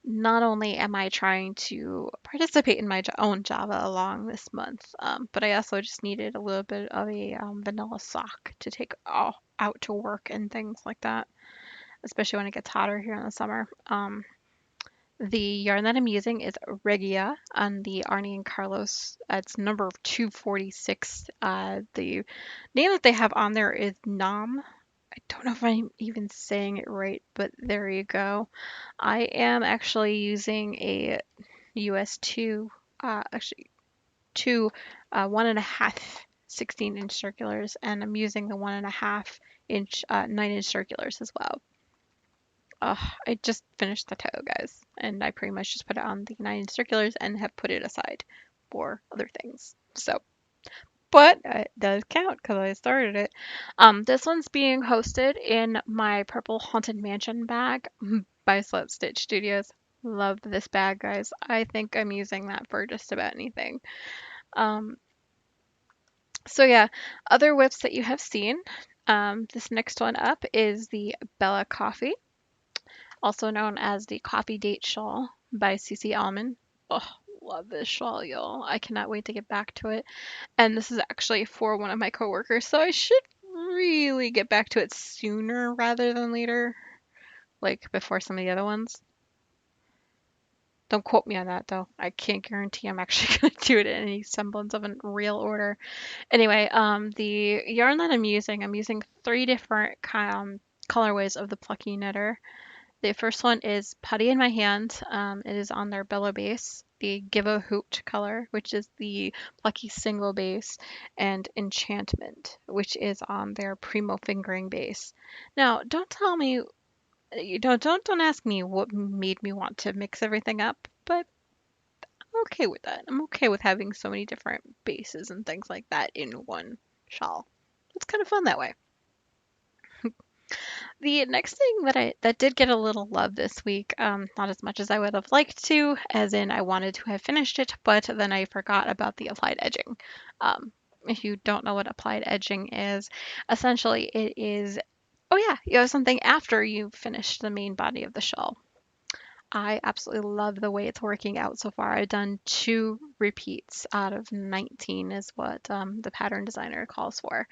Not only am I trying to participate in my own Java along this month, but I also just needed a little bit of a vanilla sock to take out to work and things like that, especially when it gets hotter here in the summer. The yarn that I'm using is Regia on the Arnie and Carlos. It's number 246. The name that they have on there is Nam. I don't know if I'm even saying it right, but there you go. I am actually using a US 2, actually two 1.5 16-inch circulars, and I'm using the 1.5-inch 9-inch circulars as well. I just finished the toe, guys, and I pretty much just put it on the 9-inch circulars and have put it aside for other things. So, but it does count because I started it. This one's being hosted in my Purple Haunted Mansion bag by Slut Stitch Studios. Love this bag, guys. I think I'm using that for just about anything. Um, so yeah, other whips that you have seen. This next one up is the Bella Coffee, also known as the Coffee Date Shawl by CC Almond. Oh, love this shawl, y'all. I cannot wait to get back to it. And this is actually for one of my coworkers, so I should really get back to it sooner rather than later, like before some of the other ones. Don't quote me on that though. I can't guarantee I'm actually going to do it in any semblance of a real order. Anyway, the yarn that I'm using three different colorways of the Plucky Knitter. The first one is Putty in My Hand. It is on their Bellow base. The Give a Hoot color, which is the Plucky single base, and Enchantment, which is on their Primo fingering base. Now, don't tell me, don't ask me what made me want to mix everything up, but I'm okay with that. I'm okay with having so many different bases and things like that in one shawl. It's kind of fun that way. The next thing that did get a little love this week, not as much as I would have liked to, as in I wanted to have finished it, but then I forgot about the applied edging. Um, if you don't know what applied edging is, essentially it is, oh yeah, you have something after you finish the main body of the shawl. I absolutely love the way it's working out so far. I've done 2 repeats out of 19 is what the pattern designer calls for.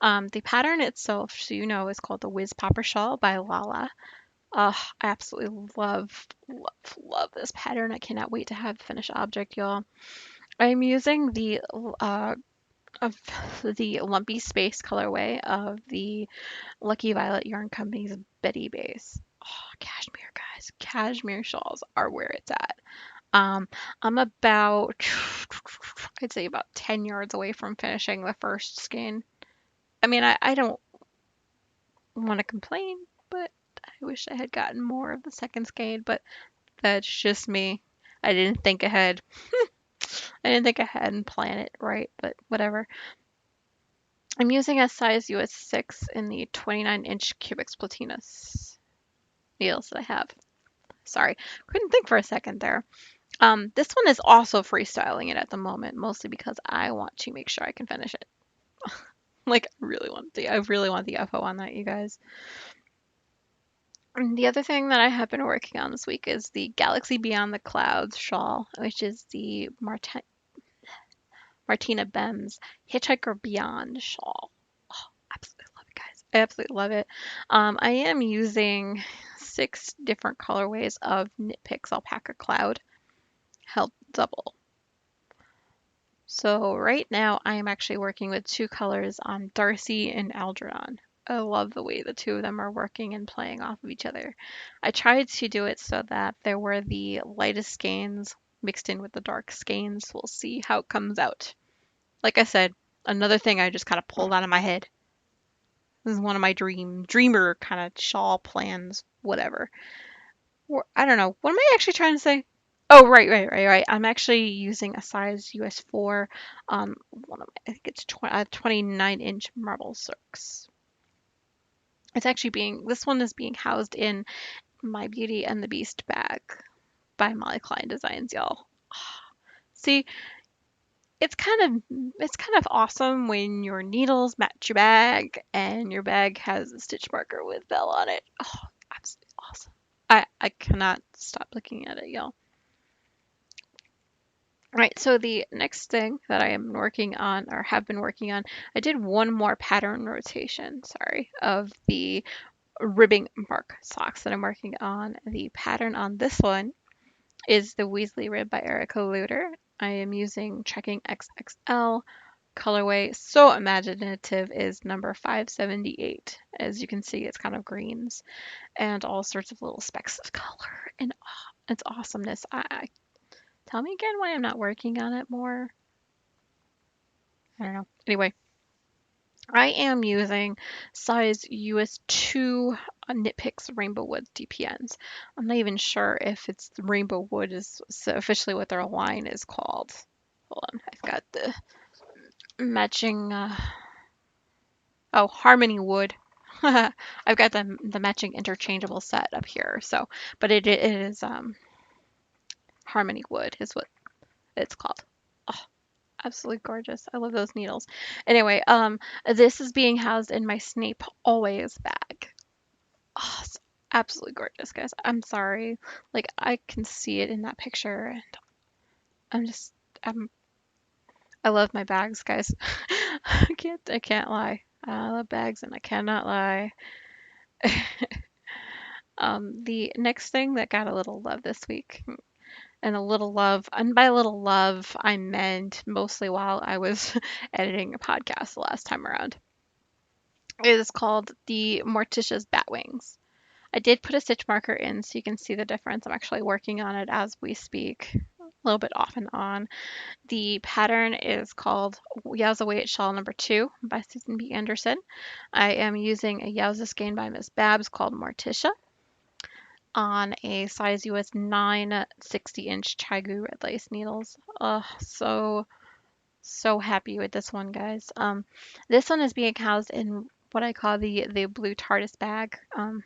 The pattern itself, so you know, is called the Wiz Popper Shawl by Lala. I absolutely love this pattern. I cannot wait to have the finished object, y'all. I'm using of the Lumpy Space colorway of the Lucky Violet Yarn Company's Betty Base. Oh, cashmere, guys. Cashmere shawls are where it's at. Um, I'm about, I'd say about 10 yards away from finishing the first skein. I mean, I don't want to complain, but I wish I had gotten more of the second skein, but that's just me. I didn't think ahead. I didn't think ahead and plan it right, but whatever. I'm using a size US 6 in the 29-inch cubic platina needles that I have. Sorry, couldn't think for a second there. This one is also freestyling it at the moment, mostly because I want to make sure I can finish it. Like, I really want the FO on that, you guys. And the other thing that I have been working on this week is the Galaxy Beyond the Clouds shawl, which is the Martina Bems Hitchhiker Beyond shawl. Oh, absolutely love it, guys. I absolutely love it. I am using 6 different colorways of Knit Picks Alpaca Cloud held double. So right now I am actually working with 2 colors on Darcy and Algernon. I love the way the 2 of them are working and playing off of each other. I tried to do it so that there were the lightest skeins mixed in with the dark skeins. We'll see how it comes out. Like I said, another thing I just kind of pulled out of my head. This is one of my dreamer kind of shawl plans, whatever. Or, I don't know. What am I actually trying to say? Oh, right. I'm actually using a size US 4, I think it's 29-inch marble circs. This one is being housed in my Beauty and the Beast bag by Molly Klein Designs, y'all. See, it's kind of awesome when your needles match your bag and your bag has a stitch marker with Belle on it. Oh, absolutely awesome. I cannot stop looking at it, y'all. Right, so the next thing that I am working on or have been working on, I did one more pattern rotation, sorry, of the ribbing mark socks that I'm working on. The pattern on this one is the Weasley Rib by Erica Luder. I am using Trekking XXL. Colorway, so imaginative, is number 578. As you can see, it's kind of greens and all sorts of little specks of color and its awesomeness. Tell me again why I'm not working on it more. I don't know. Anyway, I am using size US 2 Knit Picks Rainbow Wood DPNs. I'm not even sure if it's Rainbow Wood is officially what their line is called. Hold on, I've got the matching, Harmony Wood. I've got the matching interchangeable set up here. So, but it is Harmony Wood is what it's called. Oh, absolutely gorgeous. I love those needles. Anyway, this is being housed in my Snape Always bag. Oh, it's absolutely gorgeous, guys. I'm sorry. Like, I can see it in that picture, and I'm just, I'm, I love my bags, guys. I can't lie. I love bags, and I cannot lie. The next thing that got a little love this week, and a little love, and by a little love, I meant mostly while I was editing a podcast the last time around. It is called the Morticia's Batwings. I did put a stitch marker in so you can see the difference. I'm actually working on it as we speak, a little bit off and on. The pattern is called Yowza Weight Shawl number 2 by Susan B. Anderson. I am using a Yowza skein by Miss Babs called Morticia on a size US 9 60-inch Chaigu red lace needles. So happy with this one, guys. This one is being housed in what I call the blue TARDIS bag. I'm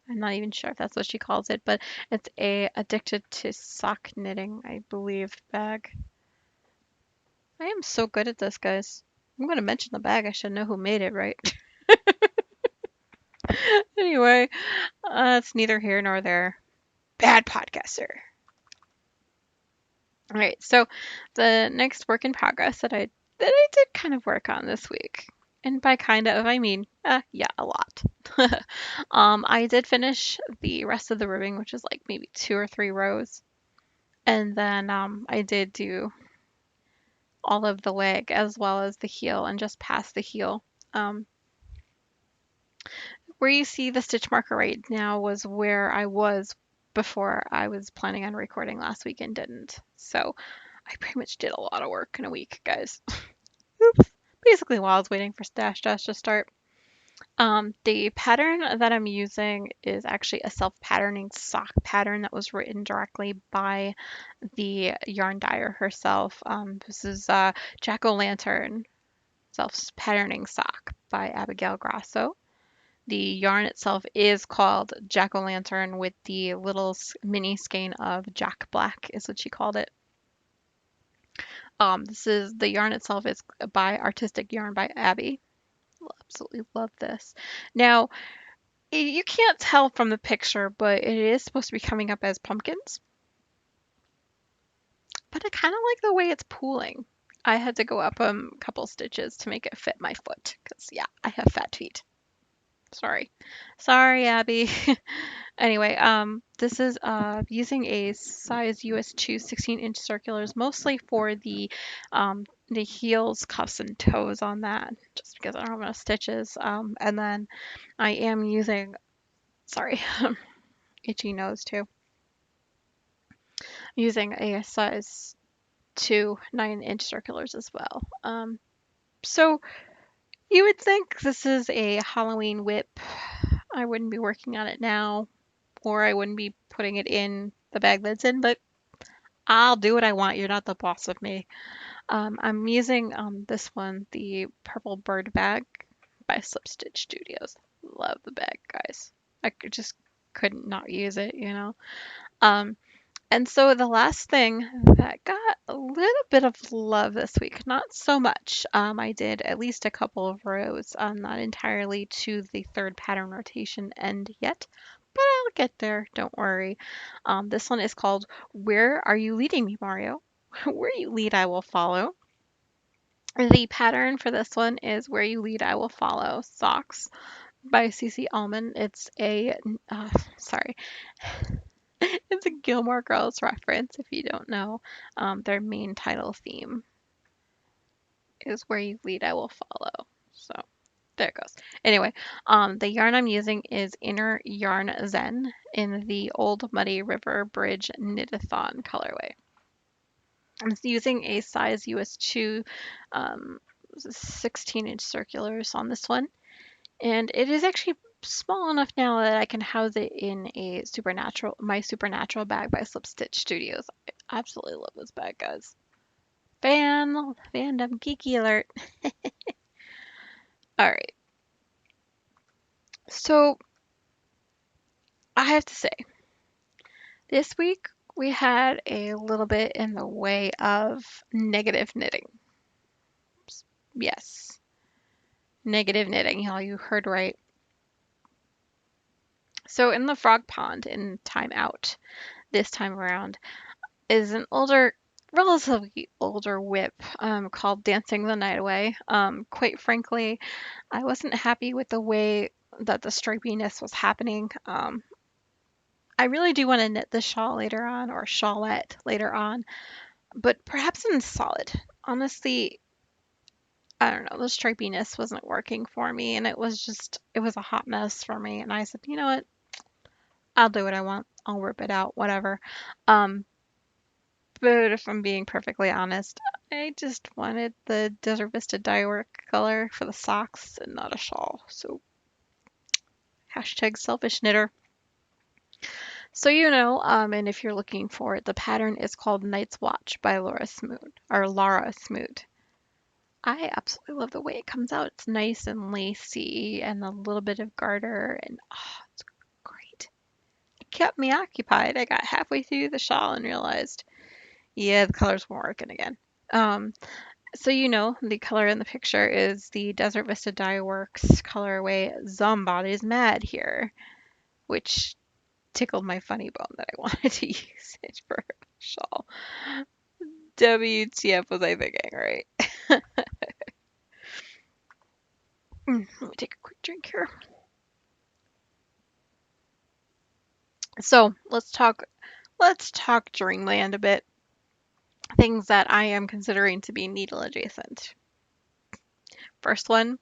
not even sure if that's what she calls it, but it's a addicted to sock knitting, I believe, bag. I am so good at this, guys. I'm gonna mention the bag. I should know who made it, right? Anyway, it's neither here nor there. Bad podcaster. All right, so the next work in progress that I did kind of work on this week, and by kind of I mean yeah, a lot. I did finish the rest of the ribbing, which is like maybe 2 or 3 rows, and then I did do all of the leg as well as the heel and just past the heel. Um, where you see the stitch marker right now was where I was before I was planning on recording last week and didn't. So I pretty much did a lot of work in a week, guys. Oops. Basically, while I was waiting for Stash Dash to start. The pattern that I'm using is actually a self-patterning sock pattern that was written directly by the yarn dyer herself. This is Jack-O-Lantern Self-Patterning Sock by Abigail Grasso. The yarn itself is called Jack-O-Lantern with the little mini skein of Jack Black is what she called it. This is the yarn itself is by Artistic Yarn by Abby. Absolutely love this. Now, you can't tell from the picture, but it is supposed to be coming up as pumpkins. But I kind of like the way it's pooling. I had to go up a couple stitches to make it fit my foot because, yeah, I have fat feet. Sorry. Sorry, Abby. Anyway, this is using a size US2 16-inch circulars, mostly for the heels, cuffs, and toes on that, just because I don't have enough stitches. And then I am using, sorry, itchy nose too, using a size 2 9-inch circulars as well. So you would think this is a Halloween whip. I wouldn't be working on it now, or I wouldn't be putting it in the bag that's in, but I'll do what I want. You're not the boss of me. I'm using this one, the Purple Bird bag by Slip Stitch Studios. Love the bag, guys. Just couldn't not use it, you know. Um, and so the last thing that got a little bit of love this week, not so much. I did at least a couple of rows, not entirely to the third pattern rotation end yet, but I'll get there, don't worry. This one is called Where Are You Leading Me, Mario? Where you lead, I will follow. The pattern for this one is Where You Lead, I Will Follow Socks by Cece Allman. It's a, sorry, it's a Gilmore Girls reference if you don't know. Their main title theme is Where You Lead, I Will Follow. So there it goes. Anyway, the yarn I'm using is Inner Yarn Zen in the Old Muddy River Bridge Knit-a-thon colorway. I'm using a size US2 16-inch circulars on this one, and it is actually small enough now that I can house it in my Supernatural bag by Slip Stitch Studios. I absolutely love this bag, guys. Fandom geeky alert. All right. So I have to say, this week we had a little bit in the way of negative knitting. Yes, negative knitting, y'all. You heard right. So in the Frog Pond in Time Out this time around is an relatively older whip called Dancing the Night Away. Quite frankly, I wasn't happy with the way that the stripiness was happening. I really do want to knit the shawl later on, or shawlette later on, but perhaps in solid. Honestly, I don't know, the stripiness wasn't working for me, and it was a hot mess for me. And I said, you know what? I'll do what I want. I'll rip it out, whatever. Um, but if I'm being perfectly honest, I just wanted the Desert Vista dye work color for the socks and not a shawl. So hashtag selfish knitter. So and if you're looking for it, the pattern is called Night's Watch by Laura Smoot. I absolutely love the way it comes out. It's nice and lacy and a little bit of garter and oh, it's great. It kept me occupied. I got halfway through the shawl and realized, yeah, the colors weren't working again. Um, so the color in the picture is the Desert Vista Dye Works colorway Zombody's Mad here, which tickled my funny bone that I wanted to use it for a shawl. WTF was I thinking, right? Let me take a quick drink here. So let's talk Dreamland a bit. Things that I am considering to be needle adjacent. First one,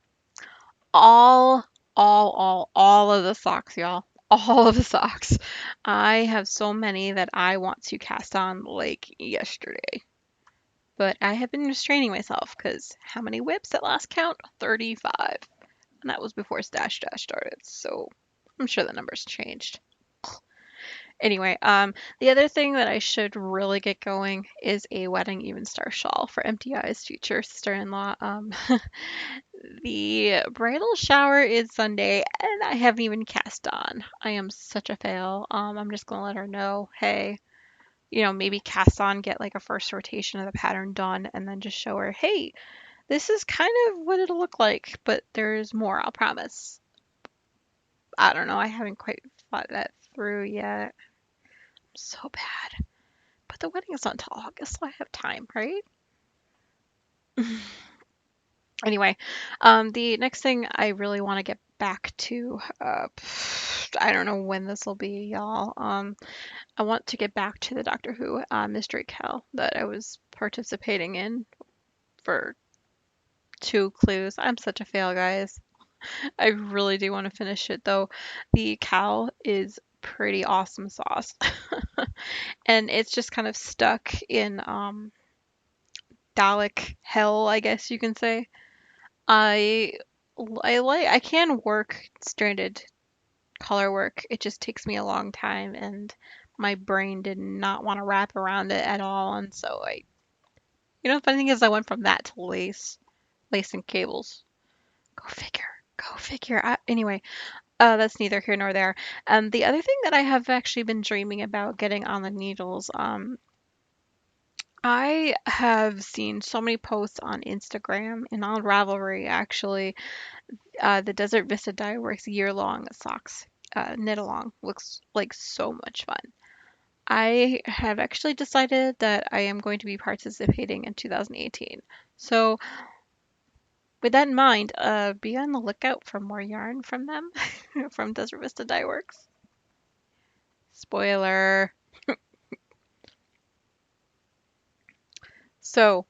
all, all of the socks, y'all. All of the socks. I have so many that I want to cast on like yesterday. But I have been restraining myself because how many whips at last count? 35. And that was before Stash Dash started, so I'm sure the numbers changed. Anyway, the other thing that I should really get going is a wedding even star shawl for MTI's future sister-in-law. The bridal shower is Sunday, and I haven't even cast on. I am such a fail. I'm just gonna let her know, hey, maybe cast on, get like a first rotation of the pattern done, and then just show her, hey, this is kind of what it'll look like, but there's more, I'll promise. I don't know, I haven't quite thought that through yet. I'm so bad. But the wedding is not until August, so I have time, right? Anyway, the next thing I really want to get back to, I don't know when this will be, y'all. I want to get back to the Doctor Who Mystery Cal that I was participating in for 2 clues. I'm such a fail, guys. I really do want to finish it though. The Cal is pretty awesome sauce, and it's just kind of stuck in Dalek hell, I guess you can say. I I can work stranded color work. It just takes me a long time and my brain did not want to wrap around it at all. And so the funny thing is I went from that to lace and cables. Go figure. Go figure. Anyway, that's neither here nor there. The other thing that I have actually been dreaming about getting on the needles, I have seen so many posts on Instagram and on Ravelry actually. The Desert Vista Dye Works year-long socks knit along looks like so much fun. I have actually decided that I am going to be participating in 2018. So, with that in mind, be on the lookout for more yarn from them, from Desert Vista Dye Works. Spoiler. So,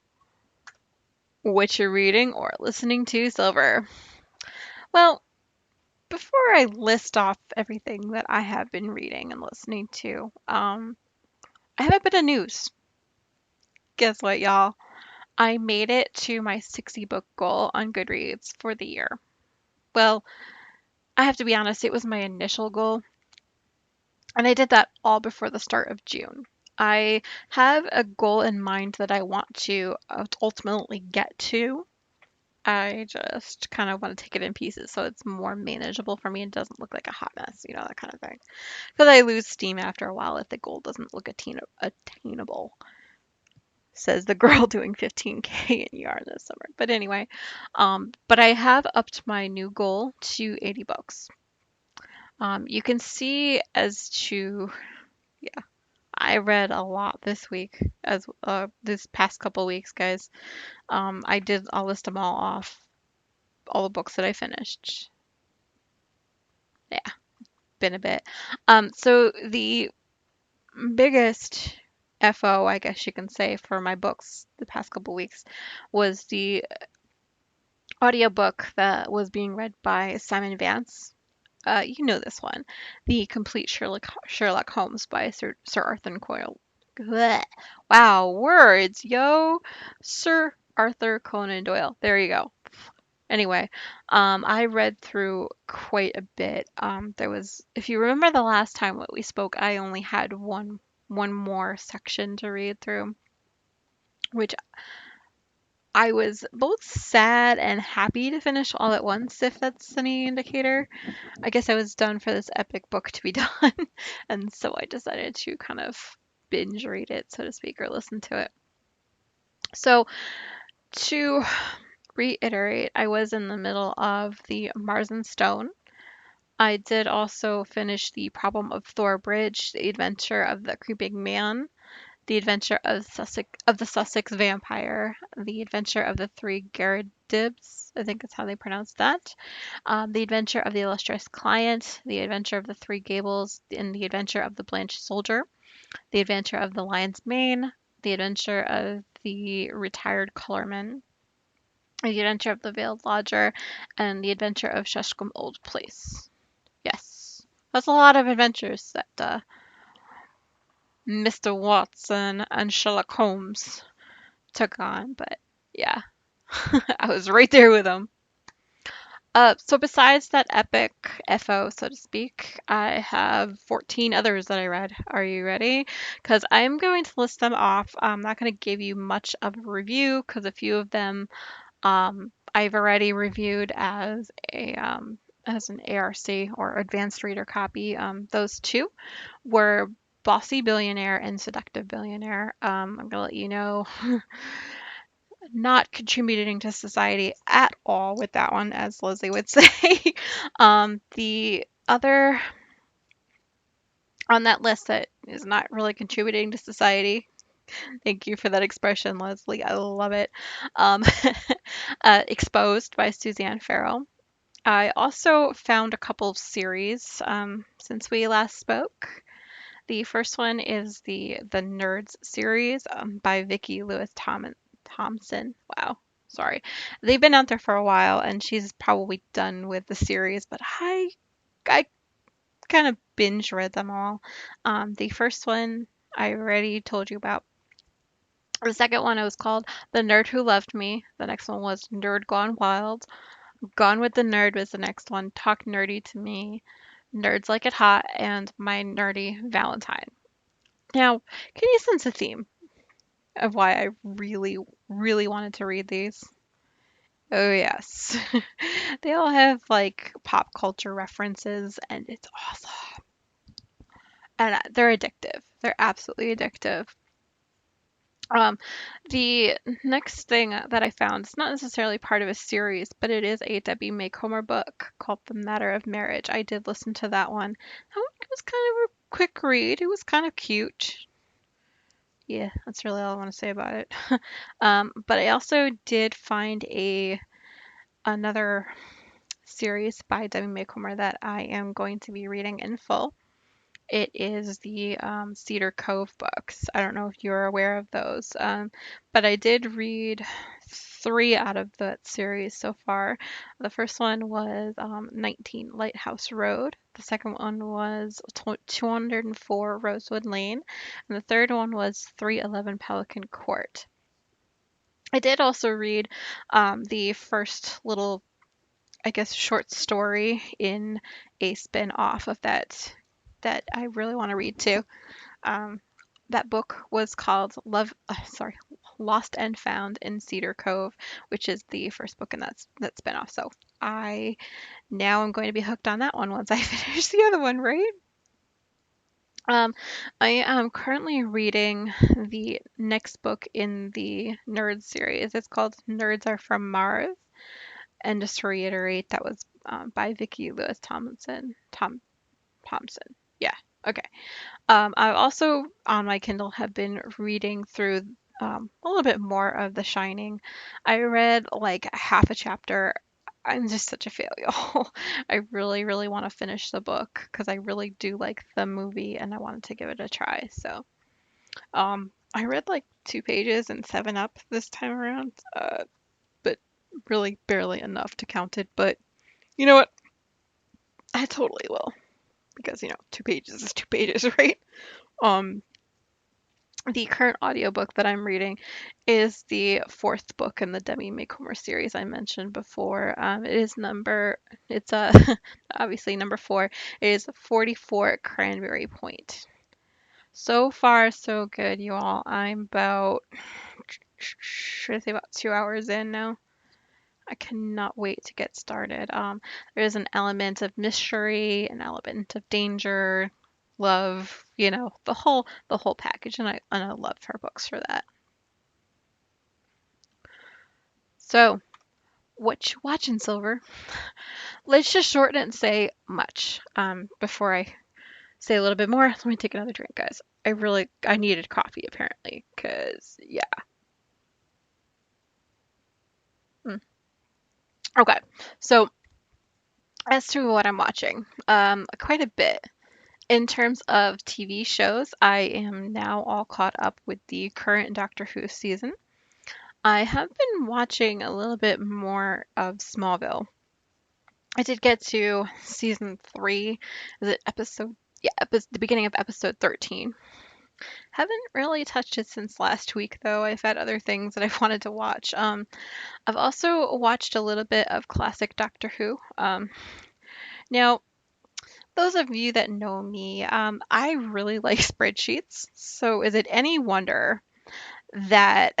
what you're reading or listening to, Silver? Well, before I list off everything that I have been reading and listening to, I have a bit of news. Guess what, y'all? I made it to my 60 book goal on Goodreads for the year. Well, I have to be honest, it was my initial goal, and I did that all before the start of June. I have a goal in mind that I want to ultimately get to. I just kind of want to take it in pieces so it's more manageable for me and doesn't look like a hot mess, that kind of thing. Because I lose steam after a while if the goal doesn't look attainable. Says the girl doing 15K in yarn this summer. But anyway, but I have upped my new goal to 80 books. You can see as to, yeah, I read a lot this week, as this past couple weeks, guys. I'll list them all off, all the books that I finished. Yeah, been a bit. So the biggest FO, I guess you can say, for my books the past couple weeks was the audiobook that was being read by Simon Vance. You know this one, The Complete Sherlock Holmes by Sir Arthur Coyle. Blech. Wow, words, yo. Sir Arthur Conan Doyle. There you go. Anyway, I read through quite a bit. If you remember the last time that we spoke, I only had one more section to read through, which I was both sad and happy to finish all at once, if that's any indicator. I guess I was done for this epic book to be done, and so I decided to kind of binge read it, so to speak, or listen to it. So, to reiterate, I was in the middle of the Mars and Stone. I did also finish The Problem of Thor Bridge, The Adventure of the Creeping Man, The Adventure of the Sussex Vampire, The Adventure of the Three Garridibs, I think that's how they pronounce that, The Adventure of the Illustrious Client, The Adventure of the Three Gables, and The Adventure of the Blanched Soldier, The Adventure of the Lion's Mane, The Adventure of the Retired Colorman, The Adventure of the Veiled Lodger, and The Adventure of Sheshcombe Old Place. Yes, that's a lot of adventures that Mr. Watson and Sherlock Holmes took on, but yeah, I was right there with them. So besides that epic FO, so to speak, I have 14 others that I read. Are you ready? Because I'm going to list them off. I'm not going to give you much of a review because a few of them I've already reviewed as an ARC or advanced reader copy. Those two were Bossy Billionaire and Seductive Billionaire. I'm gonna let you know, not contributing to society at all with that one, as Leslie would say. The other on that list that is not really contributing to society. Thank you for that expression, Leslie. I love it. Um, Exposed by Suzanne Farrell. I also found a couple of series since we last spoke. The first one is the Nerds series by Vicki Lewis Thompson. Wow, sorry. They've been out there for a while, and she's probably done with the series, but I kind of binge read them all. The first one I already told you about. The second one it was called The Nerd Who Loved Me. The next one was Nerd Gone Wild. Gone with the Nerd was the next one. Talk Nerdy to Me. Nerds Like It Hot, and My Nerdy Valentine. Now, can you sense a theme of why I really, really wanted to read these? Oh, yes. They all have like pop culture references, and it's awesome. And they're addictive. They're absolutely addictive. Um, the next thing that I found is not necessarily part of a series, but it is a Debbie Macomber book called The Matter of Marriage. I did listen to that one. That one was kind of a quick read. It was kind of cute. Yeah, that's really all I want to say about it. But I also did find a another series by Debbie Macomber that I am going to be reading in full. It is the Cedar Cove books. I don't know if you're aware of those, but I did read three out of that series so far. The first one was 19 Lighthouse Road. The second one was 204 Rosewood Lane. And the third one was 311 Pelican Court. I did also read the first little, I guess, short story in a spin off of that I really want to read too. Um, that book was called Lost and Found in Cedar Cove, which is the first book in that spinoff. So I now am going to be hooked on that one once I finish the other one, right? Um, I am currently reading the next book in the Nerds series. It's called Nerds Are From Mars. And just to reiterate, that was by Vicki Lewis Thompson. Yeah. Okay. I also on my Kindle have been reading through a little bit more of The Shining. I read like half a chapter. I'm just such a failure. I really, really want to finish the book because I really do like the movie and I wanted to give it a try. So, I read like 2 pages in Seven Up this time around, but really barely enough to count it. But you know what? I totally will because 2 pages is 2 pages, right? Um, the current audiobook that I'm reading is the fourth book in the Demi Macomber series I mentioned before. It's obviously number 4. It is 44 Cranberry Point. So far, so good, you all. I'm about should I say about 2 hours in now. I cannot wait to get started. There is an element of mystery, an element of danger, love, the whole package, and I love her books for that. So, what you watching, Silver? Let's just shorten it and say much. Before I say a little bit more, let me take another drink, guys. I needed coffee apparently, cause yeah. Mm. Okay, so as to what I'm watching, quite a bit. In terms of TV shows, I am now all caught up with the current Doctor Who season. I have been watching a little bit more of Smallville. I did get to season 3. Is it episode? Yeah, the beginning of episode 13. Haven't really touched it since last week, though. I've had other things that I've wanted to watch. I've also watched a little bit of classic Doctor Who. Now, those of you that know me, I really like spreadsheets. So is it any wonder that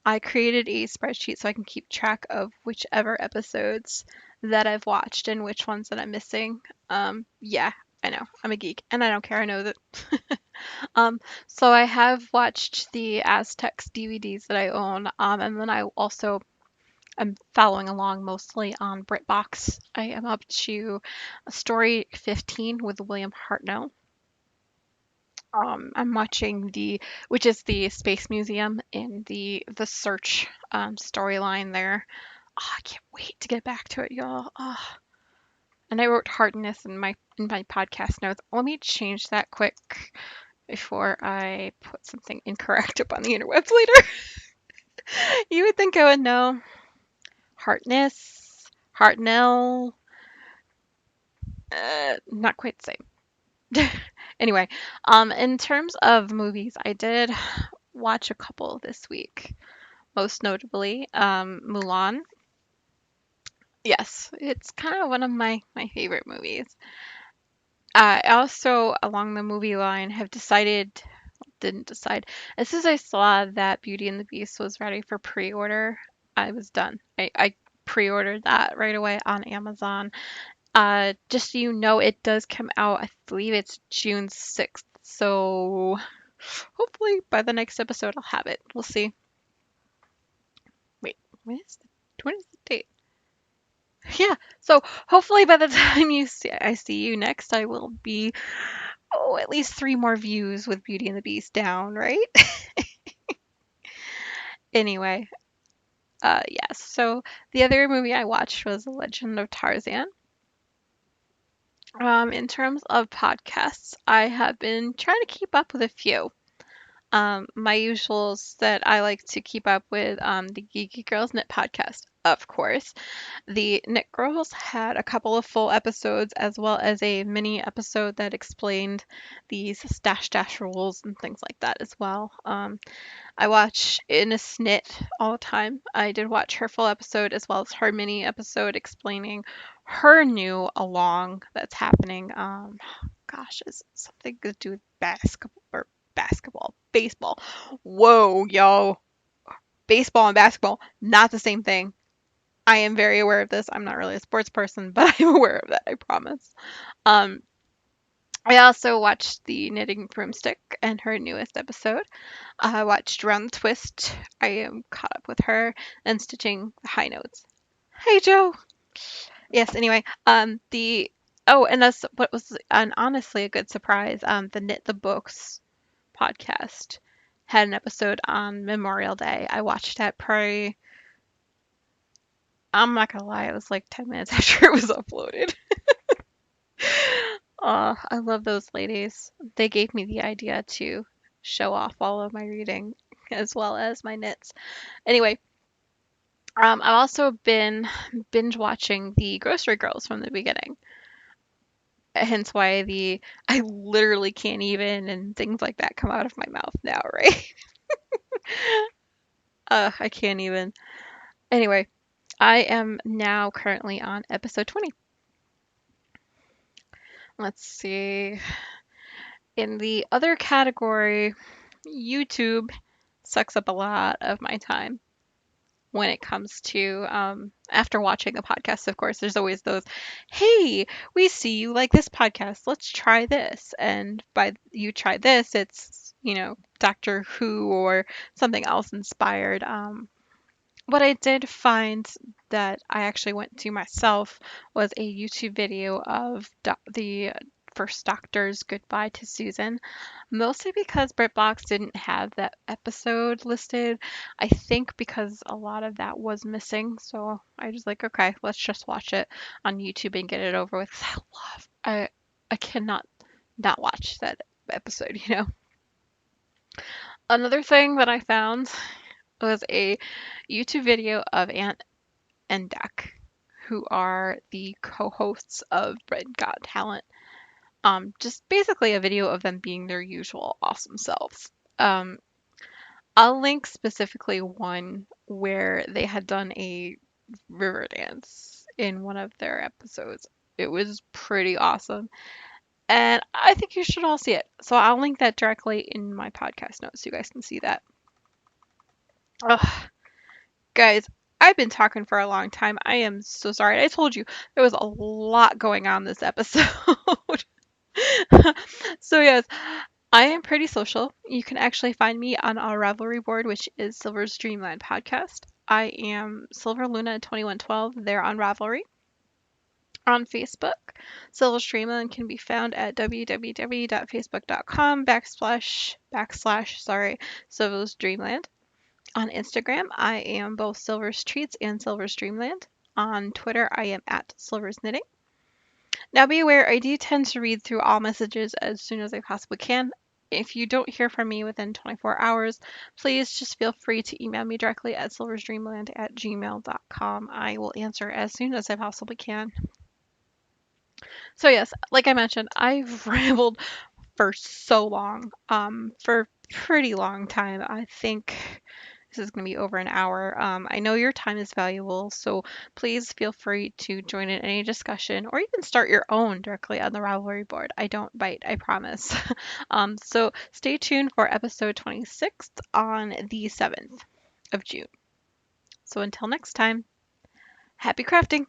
I created a spreadsheet so I can keep track of whichever episodes that I've watched and which ones that I'm missing? Yeah, I know. I'm a geek and I don't care. I know that. So I have watched the Aztecs DVDs that I own, and then I also am following along mostly on BritBox. I am up to story 15 with William Hartnell. I'm watching which is the Space Museum in the Search storyline there. Oh, I can't wait to get back to it, y'all. Oh. And I wrote hardness in my podcast notes. Let me change that quick before I put something incorrect up on the interwebs later. You would think I would know. Hartness, Hartnell, not quite the same. Anyway, in terms of movies, I did watch a couple this week. Most notably, Mulan. Yes, it's kind of one of my favorite movies. I also, along the movie line, didn't decide. As soon as I saw that Beauty and the Beast was ready for pre-order, I was done. I pre-ordered that right away on Amazon. Just so you know, it does come out, I believe it's June 6th. So hopefully by the next episode I'll have it. We'll see. Wait, when is the date? Yeah, so hopefully by the time I see you next, I will be at least 3 more views with Beauty and the Beast down, right? Anyway, yes. So the other movie I watched was The Legend of Tarzan. In terms of podcasts, I have been trying to keep up with a few. My usuals that I like to keep up with, the Geeky Girls Knit podcast, of course. The Knit Girls had a couple of full episodes as well as a mini episode that explained these stash dash rules and things like that as well. I watch Ines Knit all the time. I did watch her full episode as well as her mini episode explaining her new along that's happening. Gosh, is something to do with baseball. Whoa, yo, baseball and basketball, not the same thing. I am very aware of this. I'm not really a sports person, but I'm aware of that, I promise. Um, I also watched the Knitting Broomstick and her newest episode. I watched Round the Twist. I am caught up with her and Stitching the High Notes. Hey, Joe. Yes. Anyway, the and that's what was honestly a good surprise. The Knit the Books podcast had an episode on Memorial Day. I watched that probably. I'm not gonna lie, it was like 10 minutes after it was uploaded. I love those ladies. They gave me the idea to show off all of my reading as well as my knits. Anyway, I've also been binge watching the Grocery Girls from the beginning. Hence why I literally can't even and things like that come out of my mouth now, right? I can't even. Anyway, I am now currently on episode 20. Let's see. In the other category, YouTube, sucks up a lot of my time when it comes to after watching the podcast. Of course, there's always those, hey, we see you like this podcast, let's try this. And by you try this, it's, Doctor Who or something else inspired. What I did find that I actually went to myself was a YouTube video of the first Doctor's Goodbye to Susan, mostly because BritBox didn't have that episode listed. I think because a lot of that was missing, so I was like, okay, let's just watch it on YouTube and get it over with. 'Cause I cannot not watch that episode. Another thing that I found was a YouTube video of Ant and Dec, who are the co-hosts of Britain Got Talent. Just basically a video of them being their usual awesome selves. Um, I'll link specifically one where they had done a river dance in one of their episodes. It was pretty awesome, and I think you should all see it. So I'll link that directly in my podcast notes so you guys can see that. Ugh, guys, I've been talking for a long time. I am so sorry. I told you there was a lot going on this episode. So, yes, I am pretty social. You can actually find me on our Ravelry board, which is Silver's Dreamland podcast. I am Silver Luna 2112 there on Ravelry. On Facebook, Silver's Dreamland can be found at www.facebook.com/, Silver's Dreamland. On Instagram, I am both Silver's Treats and Silver's Dreamland. On Twitter, I am at Silver's Knitting. Now be aware, I do tend to read through all messages as soon as I possibly can. If you don't hear from me within 24 hours, please just feel free to email me directly at silversdreamland@gmail.com. I will answer as soon as I possibly can. So yes, like I mentioned, I've rambled for so long, for a pretty long time. I think this is going to be over an hour. I know your time is valuable, so please feel free to join in any discussion or even start your own directly on the Ravelry board. I don't bite, I promise. So stay tuned for episode 26 on the 7th of June. So until next time, happy crafting!